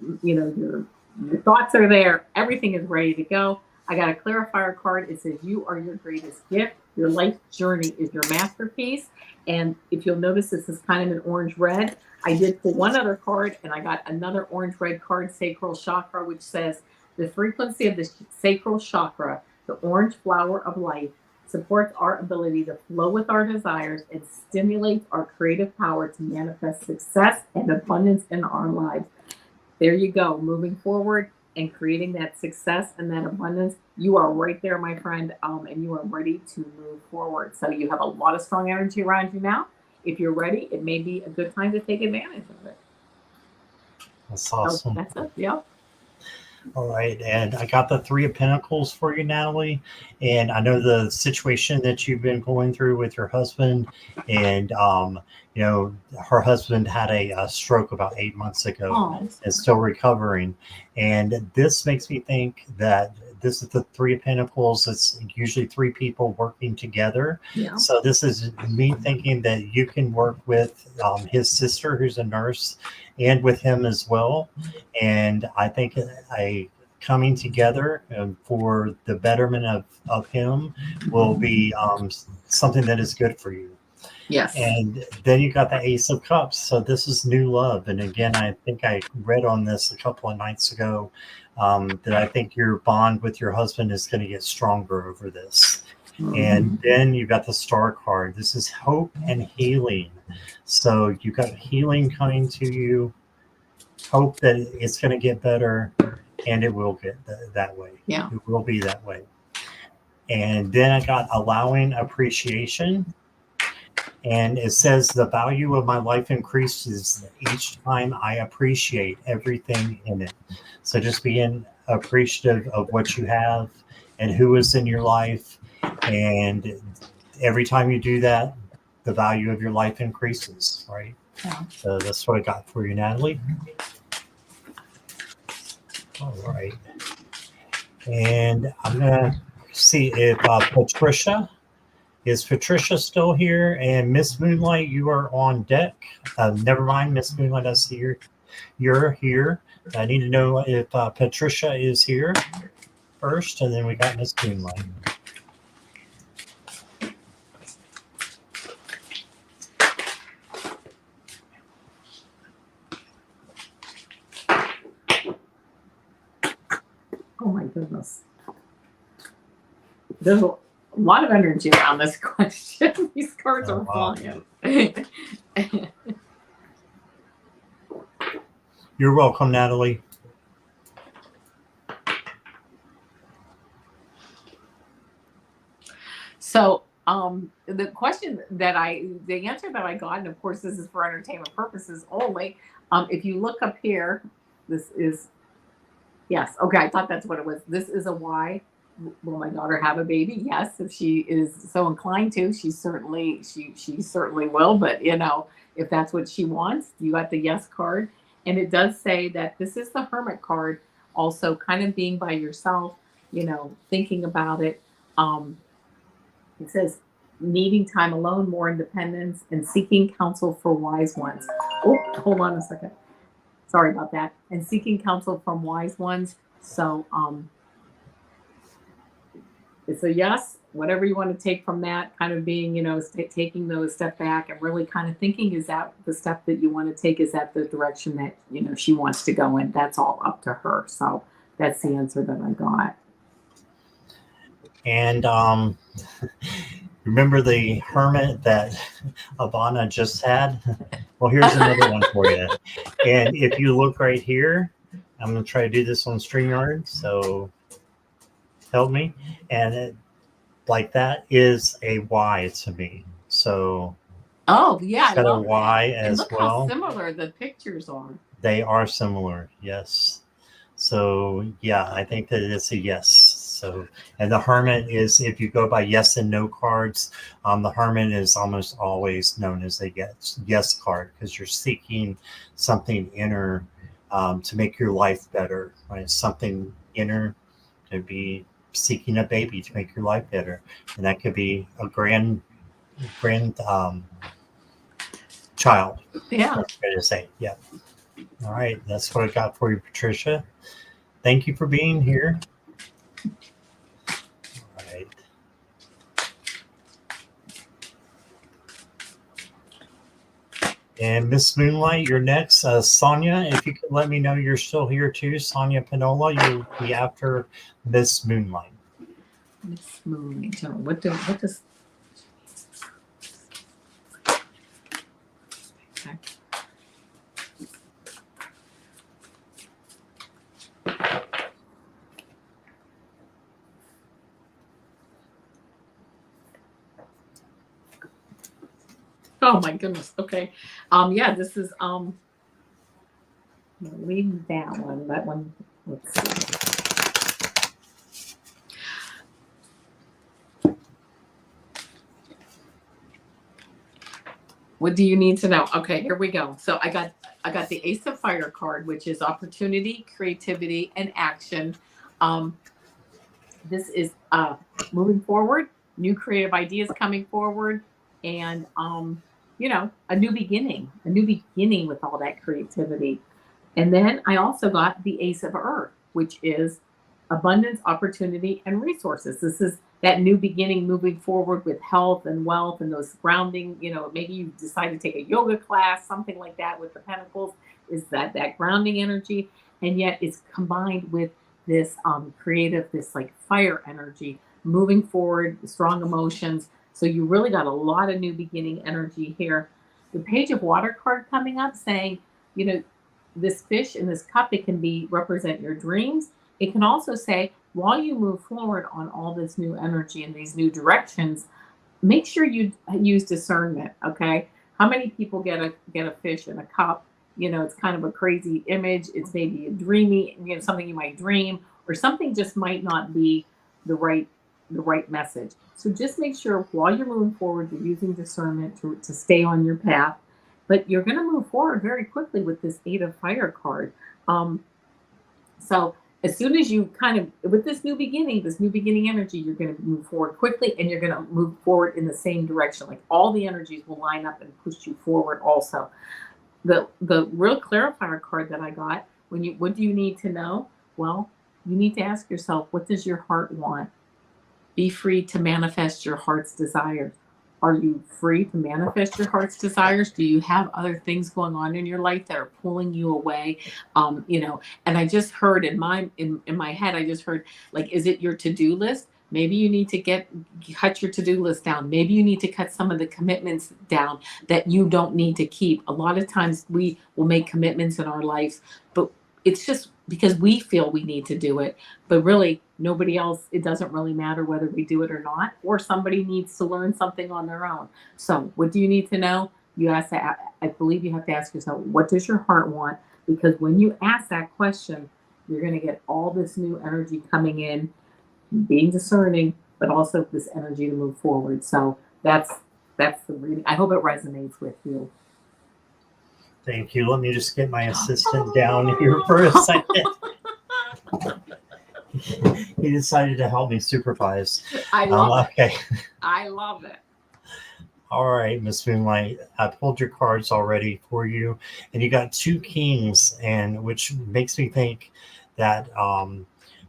thoughts are there, everything is ready to go. I got a clarifier card. It says you are your greatest gift. Your life journey is your masterpiece. And if you'll notice, this is kind of an orange-red. I did pull one other card, and I got another orange-red card, Sacral Chakra, which says the frequency of the sacral chakra, the orange flower of life, supports our ability to flow with our desires and stimulates our creative power to manifest success and abundance in our lives. there you go, moving forward and creating that success and that abundance. You are right there, my friend, and you are ready to move forward. So you have a lot of strong energy around you now. If you're ready, it may be a good time to take advantage of it. That's So awesome. that's it. Yeah. All right, and I got the Three of Pentacles for you, Natalie. And I know the situation that you've been going through with your husband, and you know, her husband had a stroke about 8 months ago, Oh, and still recovering. And this makes me think that this is the Three of Pentacles. It's usually three people working together. yeah. So this is me thinking that you can work with his sister, who's a nurse, and with him as well. And I think a coming together for the betterment of him will be something that is good for you. Yes. And then you got the Ace of Cups. So this is new love. And again, I think I read on this a couple of nights ago that I think your bond with your husband is going to get stronger over this. And then you got the Star card. This is hope and healing. So you got healing coming to you, hope that it's going to get better, and it will get that way. Yeah. It will be that way. And then I got allowing appreciation. And it says the value of my life increases each time I appreciate everything in it. So just being appreciative of what you have and who is in your life. And every time you do that, the value of your life increases, right? Yeah. So that's what I got for you, Natalie. All right. And I'm going to see if Patricia still here? And Miss Moonlight, you are on deck. Never mind, Miss Moonlight, I see you're here. I need to know if Patricia is here first, and then we got Miss Moonlight. Oh my goodness. There's a lot of energy around this question. These cards are flying. You're welcome, Natalie. So the answer that I got, and of course this is for entertainment purposes only, if you look up here, this is, yes, okay, I thought that's what it was. This is a why. Will my daughter have a baby? Yes, if she is so inclined to, she certainly will. But you know, if that's what she wants, you got the yes card. And it does say that this is the Hermit card, also kind of being by yourself, you know, thinking about it. It says needing time alone, more independence, and seeking counsel for wise ones. Oh, hold on a second. Sorry about that. And seeking counsel from wise ones. So it's a yes, whatever you want to take from that, kind of being, you know, taking those step back and really kind of thinking, is that the step that you want to take? Is that the direction that, you know, she wants to go in? That's all up to her. So that's the answer that I got. And remember the hermit that Avana just had? Well, here's another one for you. And if you look right here, I'm going to try to do this on StreamYard, so help me. And it, like that is a Y to me. So oh yeah, I got a love Y that. And as look well. how similar the pictures are. They are similar, yes. So yeah, I think that it's a yes. So, and the hermit is, if you go by yes and no cards, the hermit is almost always known as a yes card, because you're seeking something inner to make your life better, right? Something inner, to be seeking a baby to make your life better, and that could be a grand child. Yeah. That's fair to say. Yeah. All right, that's what I got for you, Patricia. Thank you for being here. All right. And Miss Moonlight, you're next. Sonia, if you could let me know you're still here too. Sonia Pinola, you'll be after Miss Moonlight. Miss Moonlight. What does Oh my goodness. Okay. Yeah, this is leave that one. That one. Let's see. What do you need to know? Okay, here we go. So I got the Ace of Fire card, which is opportunity, creativity, and action. Um, this is moving forward, new creative ideas coming forward, and a new beginning with all that creativity. And then I also got the Ace of Earth, which is abundance, opportunity, and resources. This is that new beginning moving forward with health and wealth and those grounding. Maybe you decide to take a yoga class, something like that with the pentacles, is that grounding energy. And yet it's combined with this creative, this like fire energy, moving forward, strong emotions. So you really got a lot of new beginning energy here. The Page of Water card coming up saying, you know, this fish in this cup, it can be represent your dreams. It can also say, while you move forward on all this new energy and these new directions, make sure you use discernment. Okay, how many people get a fish in a cup? It's kind of a crazy image. It's maybe a dreamy, something you might dream, or something just might not be the right the right message. So just make sure while you're moving forward, you're using discernment to stay on your path. But you're going to move forward very quickly with this Eight of Fire card. Um, so as soon as you kind of, with this new beginning energy, you're going to move forward quickly, and you're going to move forward in the same direction. Like all the energies will line up and push you forward also. The real clarifier card that I got, what do you need to know? Well, you need to ask yourself, what does your heart want? Be free to manifest your heart's desires. Are you free to manifest your heart's desires? Do you have other things going on in your life that are pulling you away? And I just heard in my head, I just heard, like, is it your to-do list? Maybe you need to cut your to-do list down. Maybe you need to cut some of the commitments down that you don't need to keep. A lot of times we will make commitments in our lives, but it's just because we feel we need to do it. But really, nobody else, it doesn't really matter whether we do it or not, or somebody needs to learn something on their own. So, what do you need to know? I believe you have to ask yourself, what does your heart want? Because when you ask that question, you're going to get all this new energy coming in, being discerning, but also this energy to move forward. So, that's the reading. I hope it resonates with you. Thank you. Let me just get my assistant down here for a second. He decided to help me supervise. I love it. Okay. I love it. All right, Miss Moonlight. I pulled your cards already for you, and you got two kings, and which makes me think that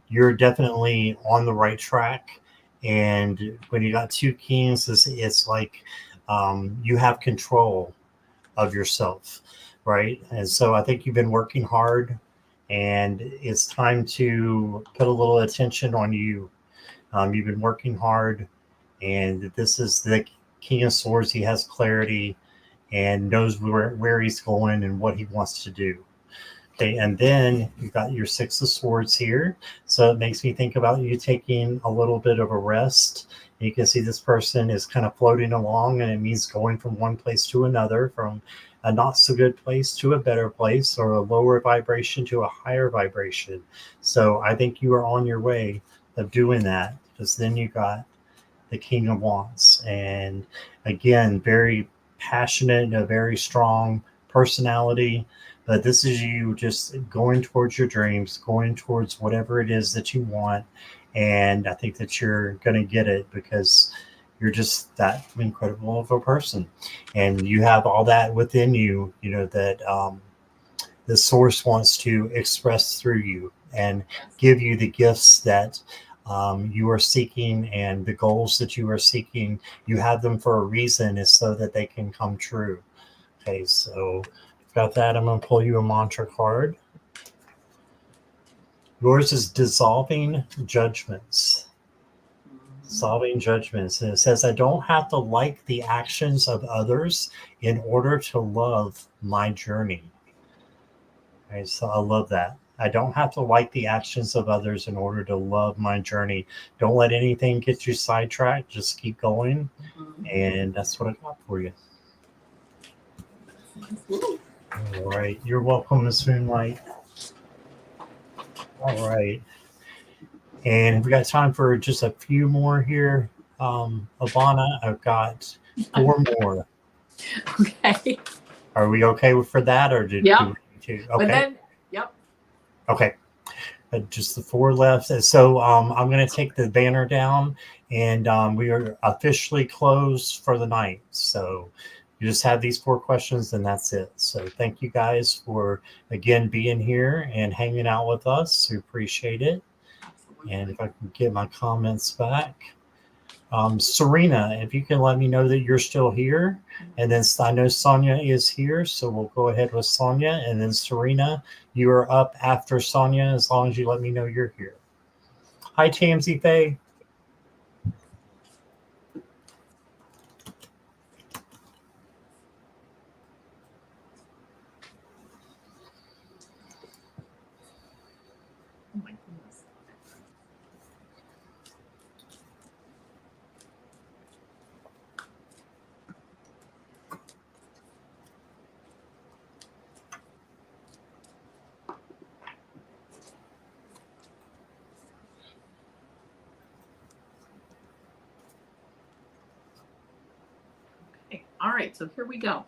you're definitely on the right track. And when you got two kings, it's like you have control of yourself, right? And so I think you've been working hard, and it's time to put a little attention on you. You've been working hard, and this is the King of Swords. He has clarity and knows where he's going and what he wants to do. Okay, and then you've got your Six of Swords here. So it makes me think about you taking a little bit of a rest. You can see this person is kind of floating along, and it means going from one place to another, from a not so good place to a better place, or a lower vibration to a higher vibration. So I think you are on your way of doing that, because then you got the King of Wands. And again, very passionate, a very strong personality. But this is you just going towards your dreams, going towards whatever it is that you want. And I think that you're going to get it, because you're just that incredible of a person. And you have all that within you, that the source wants to express through you and give you the gifts that you are seeking, and the goals that you are seeking. You have them for a reason, is so that they can come true. Okay, so got that. I'm going to pull you a mantra card. Yours is dissolving judgments. Solving judgments. And it says, I don't have to like the actions of others in order to love my journey. Okay, so I love that. I don't have to like the actions of others in order to love my journey. Don't let anything get you sidetracked. Just keep going. And that's what I got for you. Woo. All right. You're welcome, Miss Moonlight. All right. And we got time for just a few more here. Avana, I've got four more. Okay. Are we okay for that, or do Yep. we need to? But Okay. then, yep. Okay. Just the four left. So I'm going to take the banner down, and we are officially closed for the night. So you just have these four questions, and that's it. So thank you guys for, again, being here and hanging out with us. We appreciate it. Absolutely. And if I can get my comments back. Serena, if you can let me know that you're still here. And then I know Sonia is here, so we'll go ahead with Sonia. And then Serena, you are up after Sonia as long as you let me know you're here. Hi, Tamsy Faye. Oh my goodness. Okay. All right. So here we go.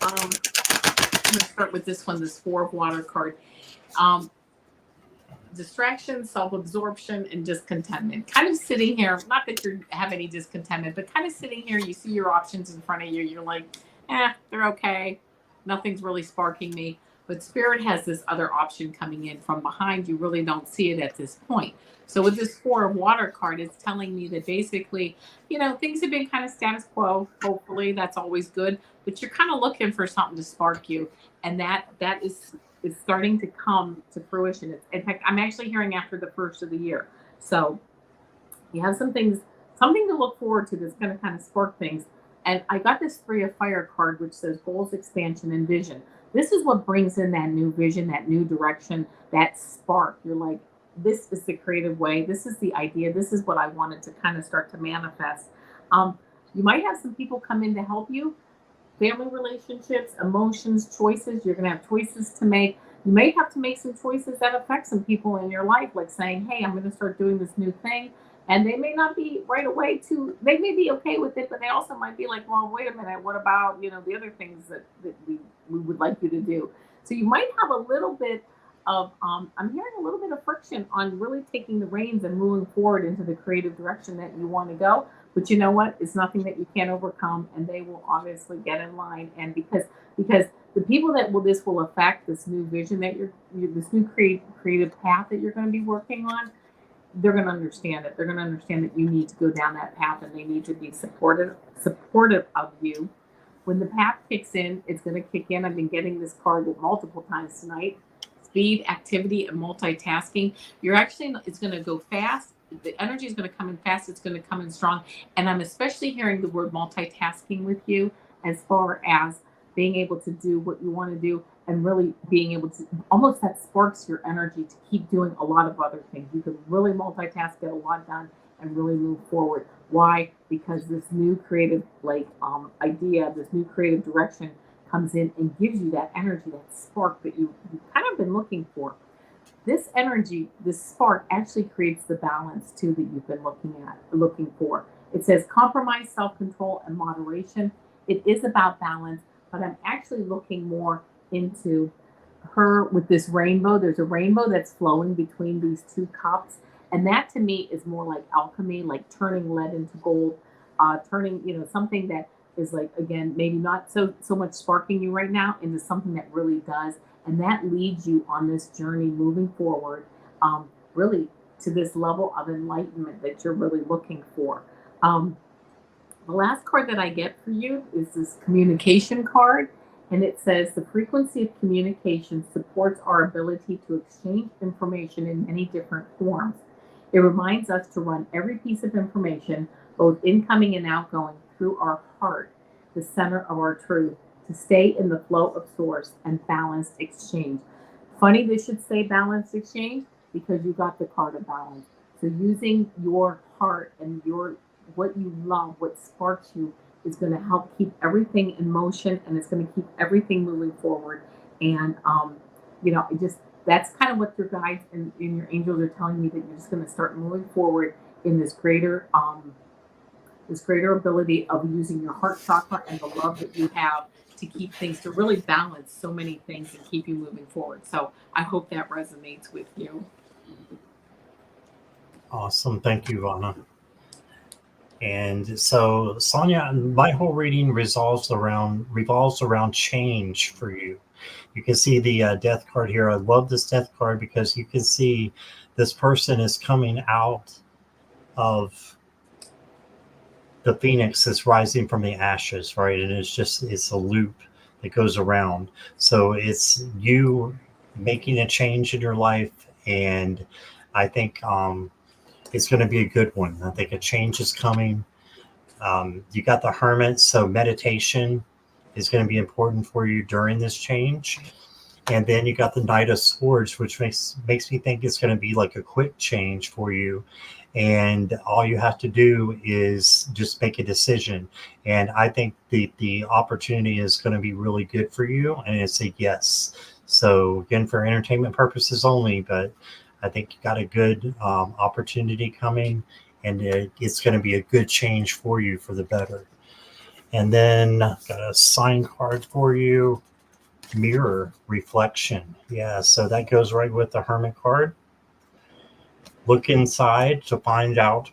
I'm going to start with this one, this Four of Water card. Distraction, self-absorption, and discontentment. Kind of sitting here, not that you have any discontentment, but kind of sitting here, you see your options in front of you. You're like, they're okay. Nothing's really sparking me. But Spirit has this other option coming in from behind. You really don't see it at this point. So with this Four of Water card, it's telling me that basically, things have been kind of status quo. Hopefully, that's always good. But you're kind of looking for something to spark you, and that is starting to come to fruition. In fact, I'm actually hearing after the first of the year. So you have something to look forward to that's going to kind of spark things. And I got this Three of Fire card, which says goals, expansion, and vision. This is what brings in that new vision, that new direction, that spark. You're like, this is the creative way. This is the idea. This is what I wanted to kind of start to manifest. You might have some people come in to help you. Family relationships, emotions, choices. You're going to have choices to make. You may have to make some choices that affect some people in your life, like saying, hey, I'm going to start doing this new thing. And they may not be right away they may be okay with it, but they also might be like, well, wait a minute, what about, the other things that we would like you to do? So you might have a little bit of, I'm hearing a little bit of friction on really taking the reins and moving forward into the creative direction that you want to go. But you know what? It's nothing that you can't overcome, and they will obviously get in line. And because the people that this will affect, this new vision that this new creative path that you're going to be working on, they're going to understand it. They're going to understand that you need to go down that path, and they need to be supportive of you. When the path kicks in, it's going to kick in. I've been getting this card multiple times tonight. Speed, activity, and multitasking. It's going to go fast. The energy is going to come in fast. It's going to come in strong. And I'm especially hearing the word multitasking with you, as far as being able to do what you want to do, and really being able to, almost that sparks your energy to keep doing a lot of other things. You can really multitask, get a lot done, and really move forward. Why? Because this new creative idea, this new creative direction comes in and gives you that energy, that spark that you've kind of been looking for. This energy, this spark, actually creates the balance too that you've been looking for. It says compromise, self-control, and moderation. It is about balance, but I'm actually looking more into her with this rainbow. There's a rainbow that's flowing between these two cups, and that to me is more like alchemy, like turning lead into gold, turning something that is, like, again, maybe not so much sparking you right now into something that really does, and that leads you on this journey moving forward, really to this level of enlightenment that you're really looking for. The last card that I get for you is this communication card, and it says the frequency of communication supports our ability to exchange information in many different forms. It reminds us to run every piece of information, both incoming and outgoing, through our heart, the center of our truth, to stay in the flow of source and balanced exchange. Funny they should say balanced exchange, because you got the card of balance. So using your heart and what you love, what sparks you, is going to help keep everything in motion, and it's going to keep everything moving forward. And I just that's kind of what your guides and your angels are telling me, that you're just going to start moving forward in this greater ability of using your heart chakra and the love that you have to keep things, to really balance so many things and keep you moving forward. So I hope that resonates with you. Awesome. Thank you, Vana. And so, Sonia, my whole reading revolves around change for you. You can see the death card here. I love this death card because you can see this person is coming out of the phoenix that's rising from the ashes, right? And it's a loop that goes around. So it's you making a change in your life, and I think it's going to be a good one. I think a change is coming. You got the hermit, so meditation is going to be important for you during this change. And then you got the Knight of Swords, which makes me think it's going to be like a quick change for you. And all you have to do is just make a decision. And I think the opportunity is going to be really good for you. And it's a yes. So again, for entertainment purposes only, but I think you got a good opportunity coming, and it's going to be a good change for you for the better. And then got a sign card for you. Mirror reflection. Yeah, so that goes right with the hermit card. Look inside to find out,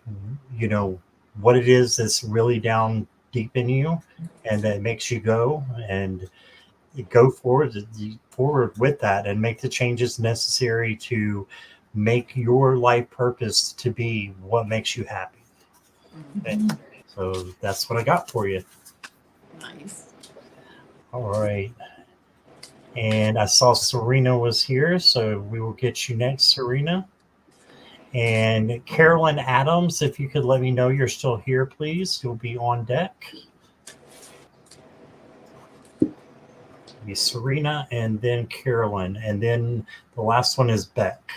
what it is that's really down deep in you, and that makes you go and go forward with that, and make the changes necessary to make your life purpose to be what makes you happy. Okay. So that's what I got for you. Nice. All right. And I saw Serena was here, so we will get you next, Serena. And Carolyn Adams, if you could let me know you're still here, please. You'll be on deck. Be Serena, and then Carolyn, and then the last one is Beck.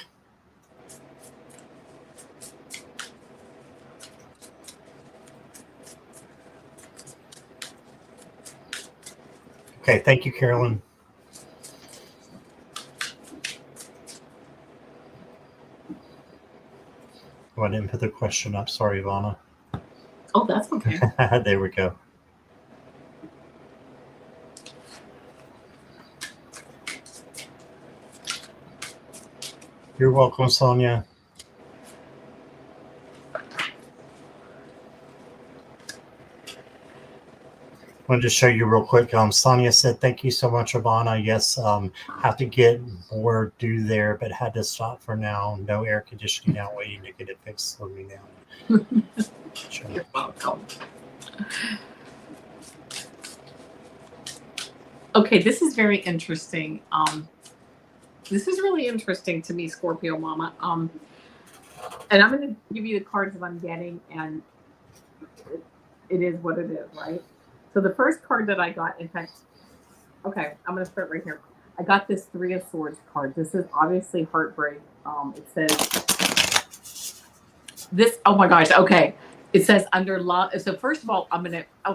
Okay, thank you, Carolyn. Oh, I didn't put the question up. Sorry, Ivana. Oh, that's okay. There we go. You're welcome, Sonia. I wanted to show you real quick. Sonia said, "Thank you so much, Avana. Yes, have to get more due there, but had to stop for now. No air conditioning now. Waiting to get it fixed. Slow me down." Sure. You're welcome. Okay, this is very interesting. This is really interesting to me, Scorpio Mama. And I'm going to give you the cards that I'm getting, and it is what it is, right? So the first card that I got, in fact, okay, I'm going to start right here. I got this Three of Swords card. This is obviously heartbreak. It says this. Oh my gosh. Okay. It says under love. So first of all,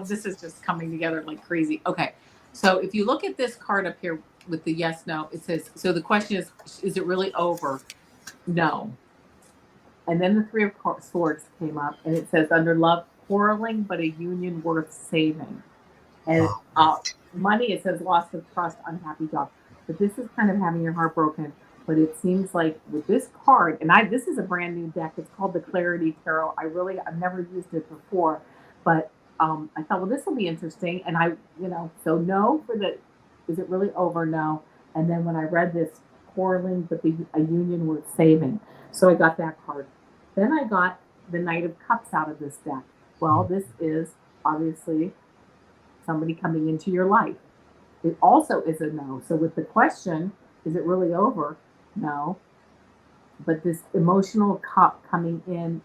this is just coming together like crazy. Okay. So if you look at this card up here with the yes, no, it says, so the question is it really over? No. And then the Three of Swords came up, and it says under love, quarreling, but a union worth saving. And money, it says loss of trust, unhappy job. But this is kind of having your heart broken. But it seems like with this card, and this is a brand new deck. It's called the Clarity Tarot. I've never used it before, but I thought, well, this will be interesting. And so no for the, is it really over? No. And then when I read this, quarreling, but a union worth saving. So I got that card. Then I got the Knight of Cups out of this deck. Well, this is obviously somebody coming into your life. It also is a no. So with the question, is it really over? No. But this emotional cup coming in,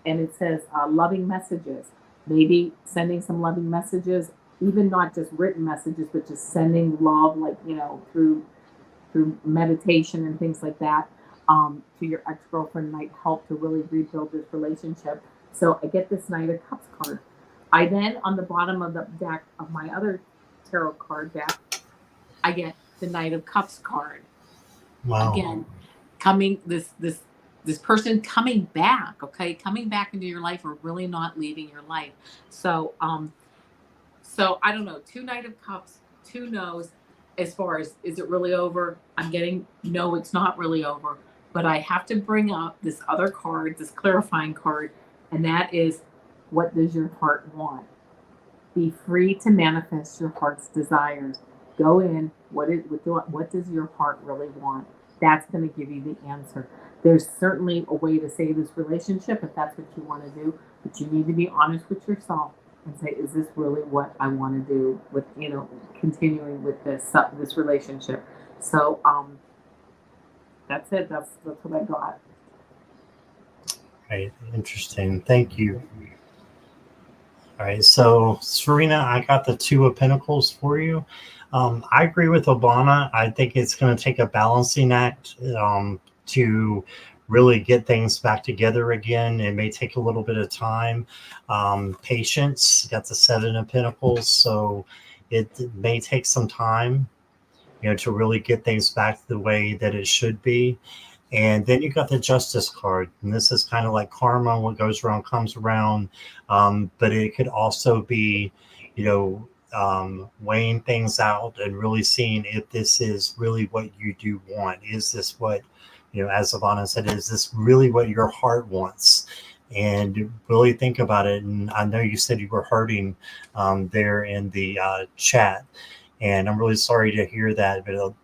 and it says loving messages. Maybe sending some loving messages, even not just written messages, but just sending love, like, through meditation and things like that, to your ex-girlfriend might help to really rebuild this relationship. So I get this Knight of Cups card. I then, on the bottom of the deck of my other tarot card deck, I get the Knight of Cups card. Wow. Again, coming this person coming back, okay, coming back into your life or really not leaving your life. So so I don't know, two Knight of Cups, two no's. As far as, is it really over? I'm getting, no, it's not really over. But I have to bring up this other card, this clarifying card, and that is, what does your heart want? Be free to manifest your heart's desires. Go in. What does your heart really want? That's going to give you the answer. There's certainly a way to save this relationship if that's what you want to do, but you need to be honest with yourself and say, is this really what I want to do with, continuing with this relationship? So that's it. That's what I got. Right. Interesting. Thank you. All right. So, Serena, I got the Two of Pentacles for you. I agree with Avana. I think it's going to take a balancing act to really get things back together again. It may take a little bit of time. Patience, got the Seven of Pentacles. So it may take some time, to really get things back the way that it should be. And then you got the Justice card. And this is kind of like karma. What goes around comes around. But it could also be, weighing things out and really seeing if this is really what you do want. Is this what, as Avana said, is this really what your heart wants? And really think about it. And I know you said you were hurting there in the chat. And I'm really sorry to hear that. But,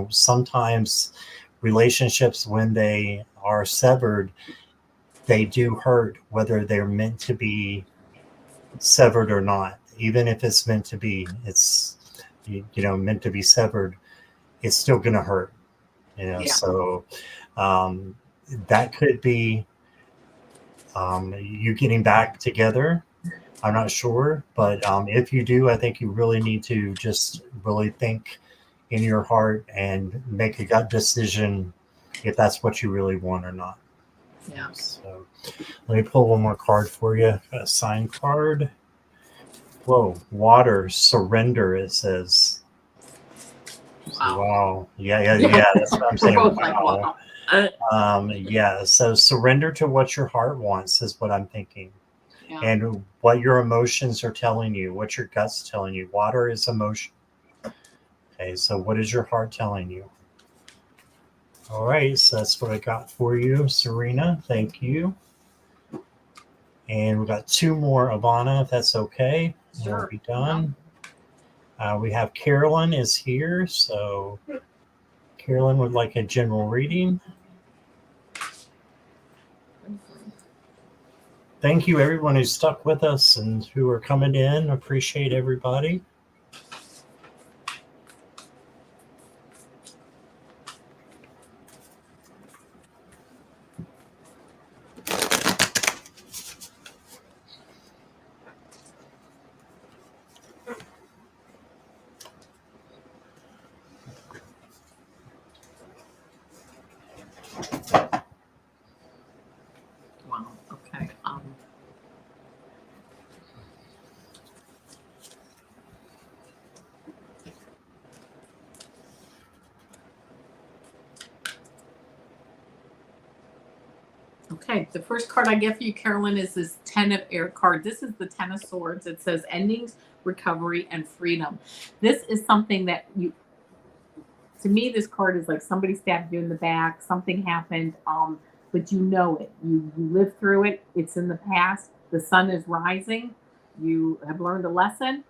sometimes relationships, when they are severed, they do hurt, whether they're meant to be severed or not. Even if it's meant to be, meant to be severed, it's still going to hurt. Yeah. So that could be you getting back together. I'm not sure, but if you do, I think you really need to just really think in your heart and make a gut decision if that's what you really want or not. Yeah. So let me pull one more card for you. A sign card. Whoa, water, surrender, it says. Wow. Yeah. That's what I'm saying. We're both like, wow. Yeah. So surrender to what your heart wants is what I'm thinking. Yeah. And what your emotions are telling you, what your gut's telling you. Water is emotion. Okay, so what is your heart telling you? All right, so that's what I got for you, Serena. Thank you. And we got two more, Avana, if that's okay. Sure. We'll be done. We have Carolyn is here, so Carolyn would like a general reading. Thank you, everyone who stuck with us and who are coming in. Appreciate everybody. Wow. Okay. Okay, the first card I get for you, Carolyn, is this Ten of Air card. This is the Ten of Swords. It says endings, recovery, and freedom. This is something that to me, this card is like somebody stabbed you in the back, something happened, but you know it. You lived through it. It's in the past. The sun is rising. You have learned a lesson.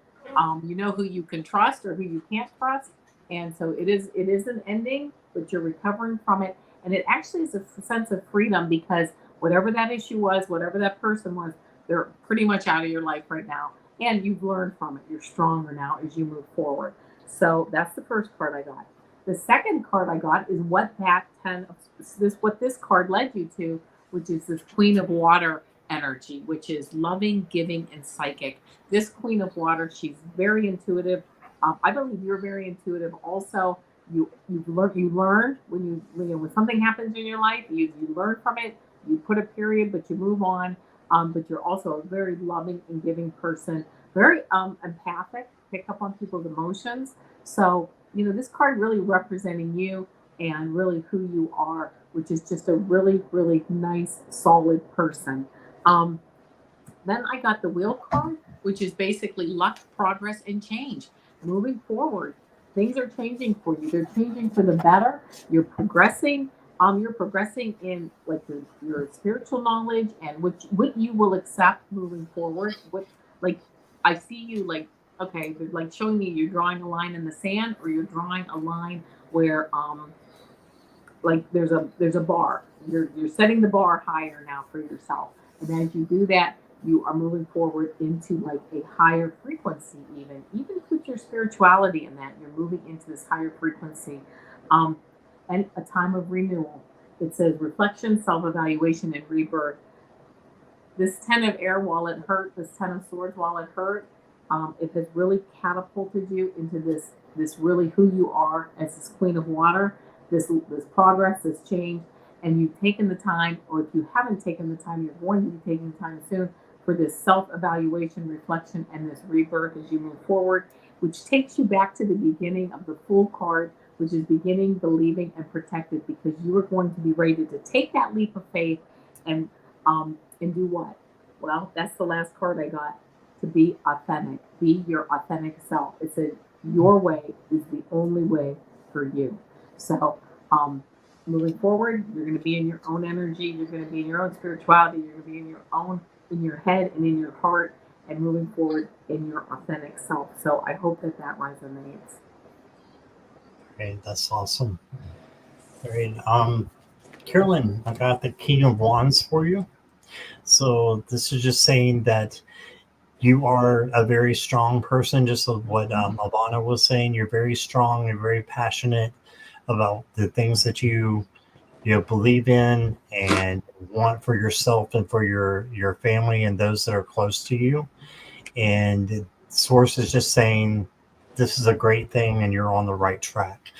You know who you can trust or who you can't trust. And so it is an ending, but you're recovering from it. And it actually is a sense of freedom because whatever that issue was, whatever that person was, they're pretty much out of your life right now. And you've learned from it. You're stronger now as you move forward. So that's the first card I got. The second card I got is what this card led you to, which is this Queen of Water energy, which is loving, giving, and psychic. This Queen of Water, she's very intuitive. I believe you're very intuitive. Also, you learn when when something happens in your life, you learn from it. You put a period, but you move on. but you're also a very loving and giving person, very empathic, pick up on people's emotions. So, this card really representing you and really who you are, which is just a really, really nice, solid person. Um, then I got the wheel card, which is basically luck, progress, and change. Moving forward, things are changing for you. They're changing for the better. You're progressing. You're progressing in like your spiritual knowledge and what you will accept moving forward. What like I see you like okay, they're like showing me you're drawing a line in the sand or you're drawing a line where like there's a bar. You're setting the bar higher now for yourself. And as you do that, you are moving forward into like a higher frequency, even with your spirituality in that, you're moving into this higher frequency. Um, and a time of renewal. It says reflection, self-evaluation, and rebirth. This 10 of air while it hurt, this 10 of swords while it hurt, it has really catapulted you into this really who you are as this queen of water, this progress, this change, and you've taken the time, or if you haven't taken the time, you're going to be taking the time soon for this self-evaluation, reflection, and this rebirth as you move forward, which takes you back to the beginning of the Fool card, which is beginning, believing, and protected, because you are going to be ready to take that leap of faith and do what? Well, that's the last card I got. To be authentic, be your authentic self. It says your way is the only way for you. So, moving forward, you're going to be in your own energy. You're going to be in your own spirituality. You're going to be in your head and in your heart, and moving forward in your authentic self. So, I hope that resonates. Okay, that's awesome. All right, Carolyn, I got the King of Wands for you. So this is just saying that you are a very strong person, just like what Avana was saying. You're very strong. You're very passionate about the things that you believe in and want for yourself and for your family and those that are close to you. And Source is just saying this is a great thing and you're on the right track.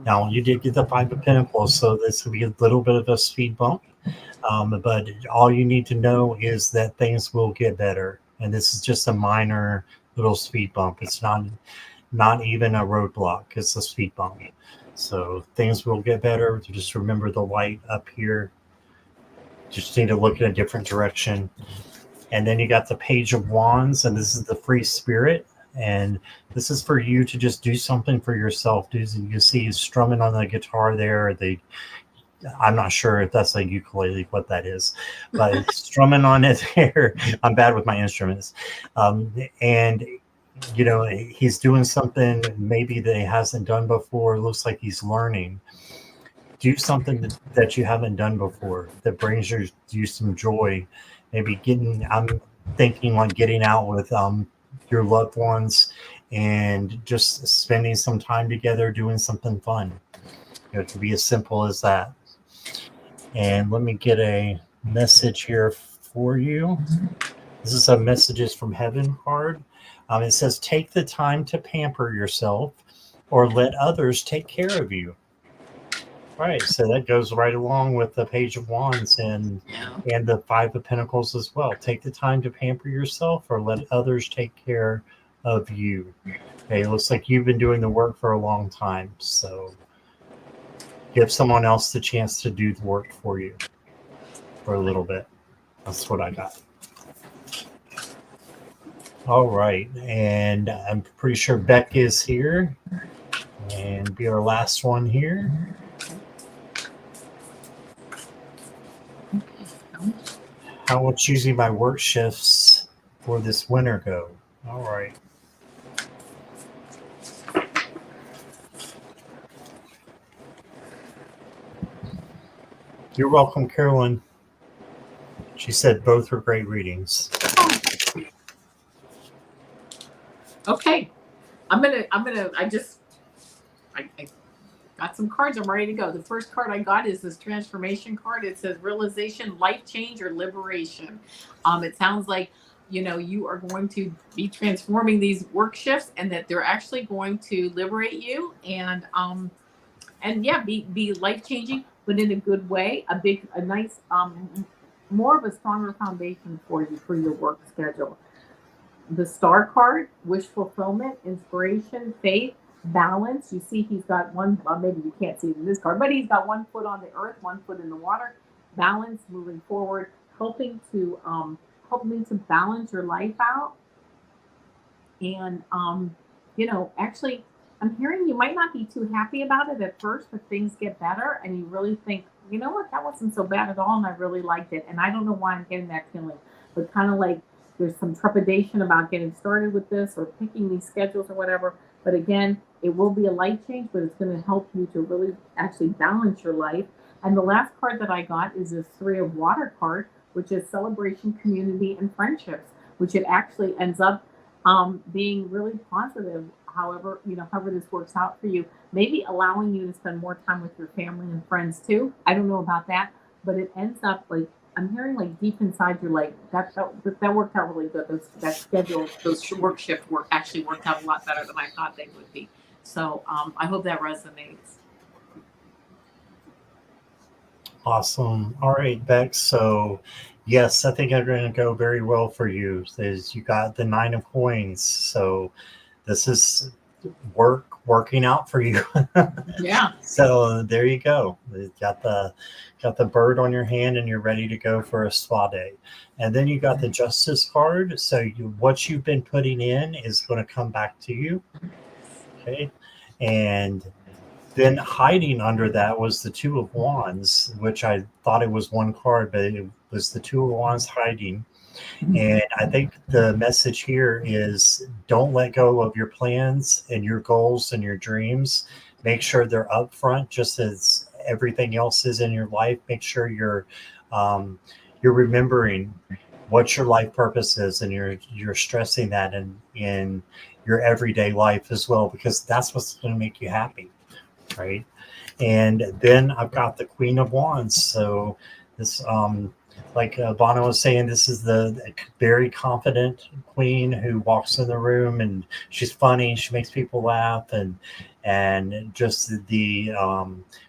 Now, you did get the Five of Pentacles, so this will be a little bit of a speed bump. But all you need to know is that things will get better. And this is just a minor little speed bump. It's not even a roadblock. It's a speed bump. So things will get better. Just remember the light up here. Just need to look in a different direction. And then you got the Page of Wands, and this is the Free Spirit. And this is for you to just do something for yourself. You see strumming on the guitar there. I'm not sure if that's a ukulele, what that is, but strumming on it there. I'm bad with my instruments. And, he's doing something maybe that he hasn't done before. It looks like he's learning. Do something that you haven't done before that brings you some joy. Maybe I'm thinking like getting out with your loved ones and just spending some time together doing something fun. It could be as simple as that. And let me get a message here for you. This is a Messages from Heaven card. It says, take the time to pamper yourself or let others take care of you. All right, so that goes right along with the Page of Wands and the Five of Pentacles as well. Take the time to pamper yourself or let others take care of you. Okay, it looks like you've been doing the work for a long time, so give someone else the chance to do the work for you for a little bit. That's what I got. All right, and I'm pretty sure Beck is here, and be our last one here. How will choosing my work shifts for this winter go? All right. You're welcome, Carolyn. She said both were great readings. Okay. I got some cards. I'm ready to go. The first card I got is this transformation card. It says realization, life change, or liberation. It sounds like, you are going to be transforming these work shifts and that they're actually going to liberate you and yeah, be life changing, but in a good way. A nice more of a stronger foundation for you for your work schedule. The star card, wish fulfillment, inspiration, faith, balance. You see, he's got one, well, maybe you can't see it in this card, but he's got one foot on the earth, one foot in the water. Balance, moving forward, helping to helping to balance your life out. And actually, I'm hearing you might not be too happy about it at first, but things get better, and you really think, you know what, that wasn't so bad at all, and I really liked it. And I don't know why I'm getting that feeling, but kind of like there's some trepidation about getting started with this or picking these schedules or whatever. But again, it will be a light change, but it's going to help you to really actually balance your life. And the last card that I got is this Three of Water card, which is celebration, community, and friendships, which it actually ends up being really positive. However, however this works out for you, maybe allowing you to spend more time with your family and friends too. I don't know about that, but it ends up like I'm hearing like deep inside you're like that worked out really good. That schedule, those work shift work actually worked out a lot better than I thought they would be. So I hope that resonates. Awesome. All right, Bex. So, yes, I think I'm going to go very well for you. Is you got the Nine of Coins. So, this is working out for you. Yeah. So there you go. You got the bird on your hand, and you're ready to go for a spa day. And then you got the Justice card. So what you've been putting in is going to come back to you. Okay, and then hiding under that was the Two of Wands, which I thought it was one card, but it was the Two of Wands hiding. And I think the message here is don't let go of your plans and your goals and your dreams. Make sure they're upfront, just as everything else is in your life. Make sure you're remembering what your life purpose is, and you're stressing that in your everyday life as well, because that's what's going to make you happy, right? And then I've got the Queen of Wands. So this like Avana was saying, this is the very confident queen who walks in the room, and she's funny. She makes people laugh, and just the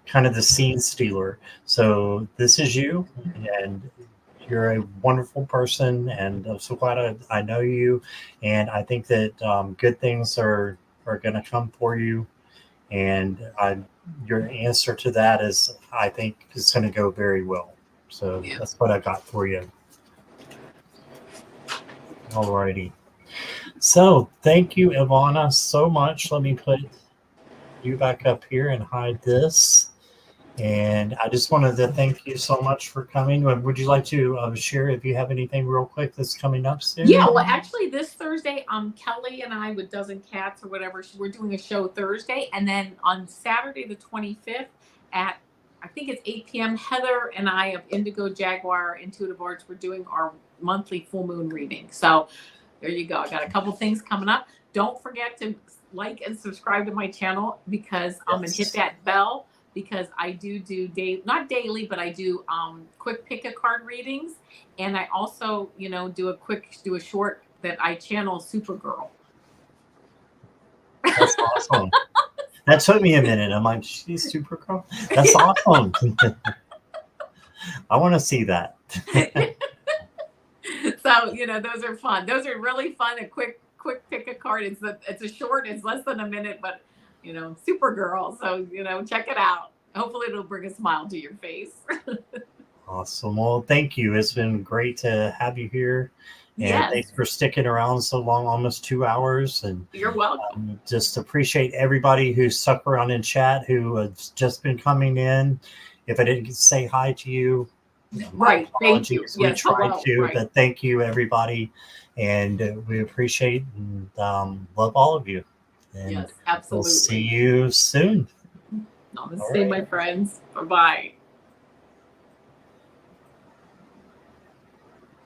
kind of the scene stealer. So this is you, and you're a wonderful person, and I'm so glad I know you, and I think that good things are going to come for you, and your answer to that is I think it's going to go very well. So Yeah. that's what I got for you. Alrighty. So thank you, Ivana, so much. Let me put you back up here and hide this. And I just wanted to thank you so much for coming. Would you like to share if you have anything real quick that's coming up soon? Yeah, well, actually, this Thursday, Kelly and I with Dozen Cats or whatever, we're doing a show Thursday, and then on Saturday the 25th at I think it's 8 p.m. Heather and I of Indigo Jaguar Intuitive Arts, we're doing our monthly full moon reading. So there you go. I got a couple things coming up. Don't forget to like and subscribe to my channel because and hit that bell because I do not daily, but I do quick pick a card readings, and I also do a short that I channel Supergirl. That's awesome. That took me a minute. I'm like, she's Supergirl. That's awesome. I want to see that. So those are fun. Those are really fun. A quick pick a card. It's a short. It's less than a minute, but Supergirl. So check it out. Hopefully, it'll bring a smile to your face. Awesome. Well, thank you. It's been great to have you here. And yes. Thanks for sticking around so long, almost 2 hours. And you're welcome. Just appreciate everybody who stuck around in chat, who has just been coming in. If I didn't say hi to you, right. Thank you. We tried to, but thank you, everybody. And we appreciate and love all of you. And yes, absolutely. We'll see you soon. Namaste, my friends. Bye-bye.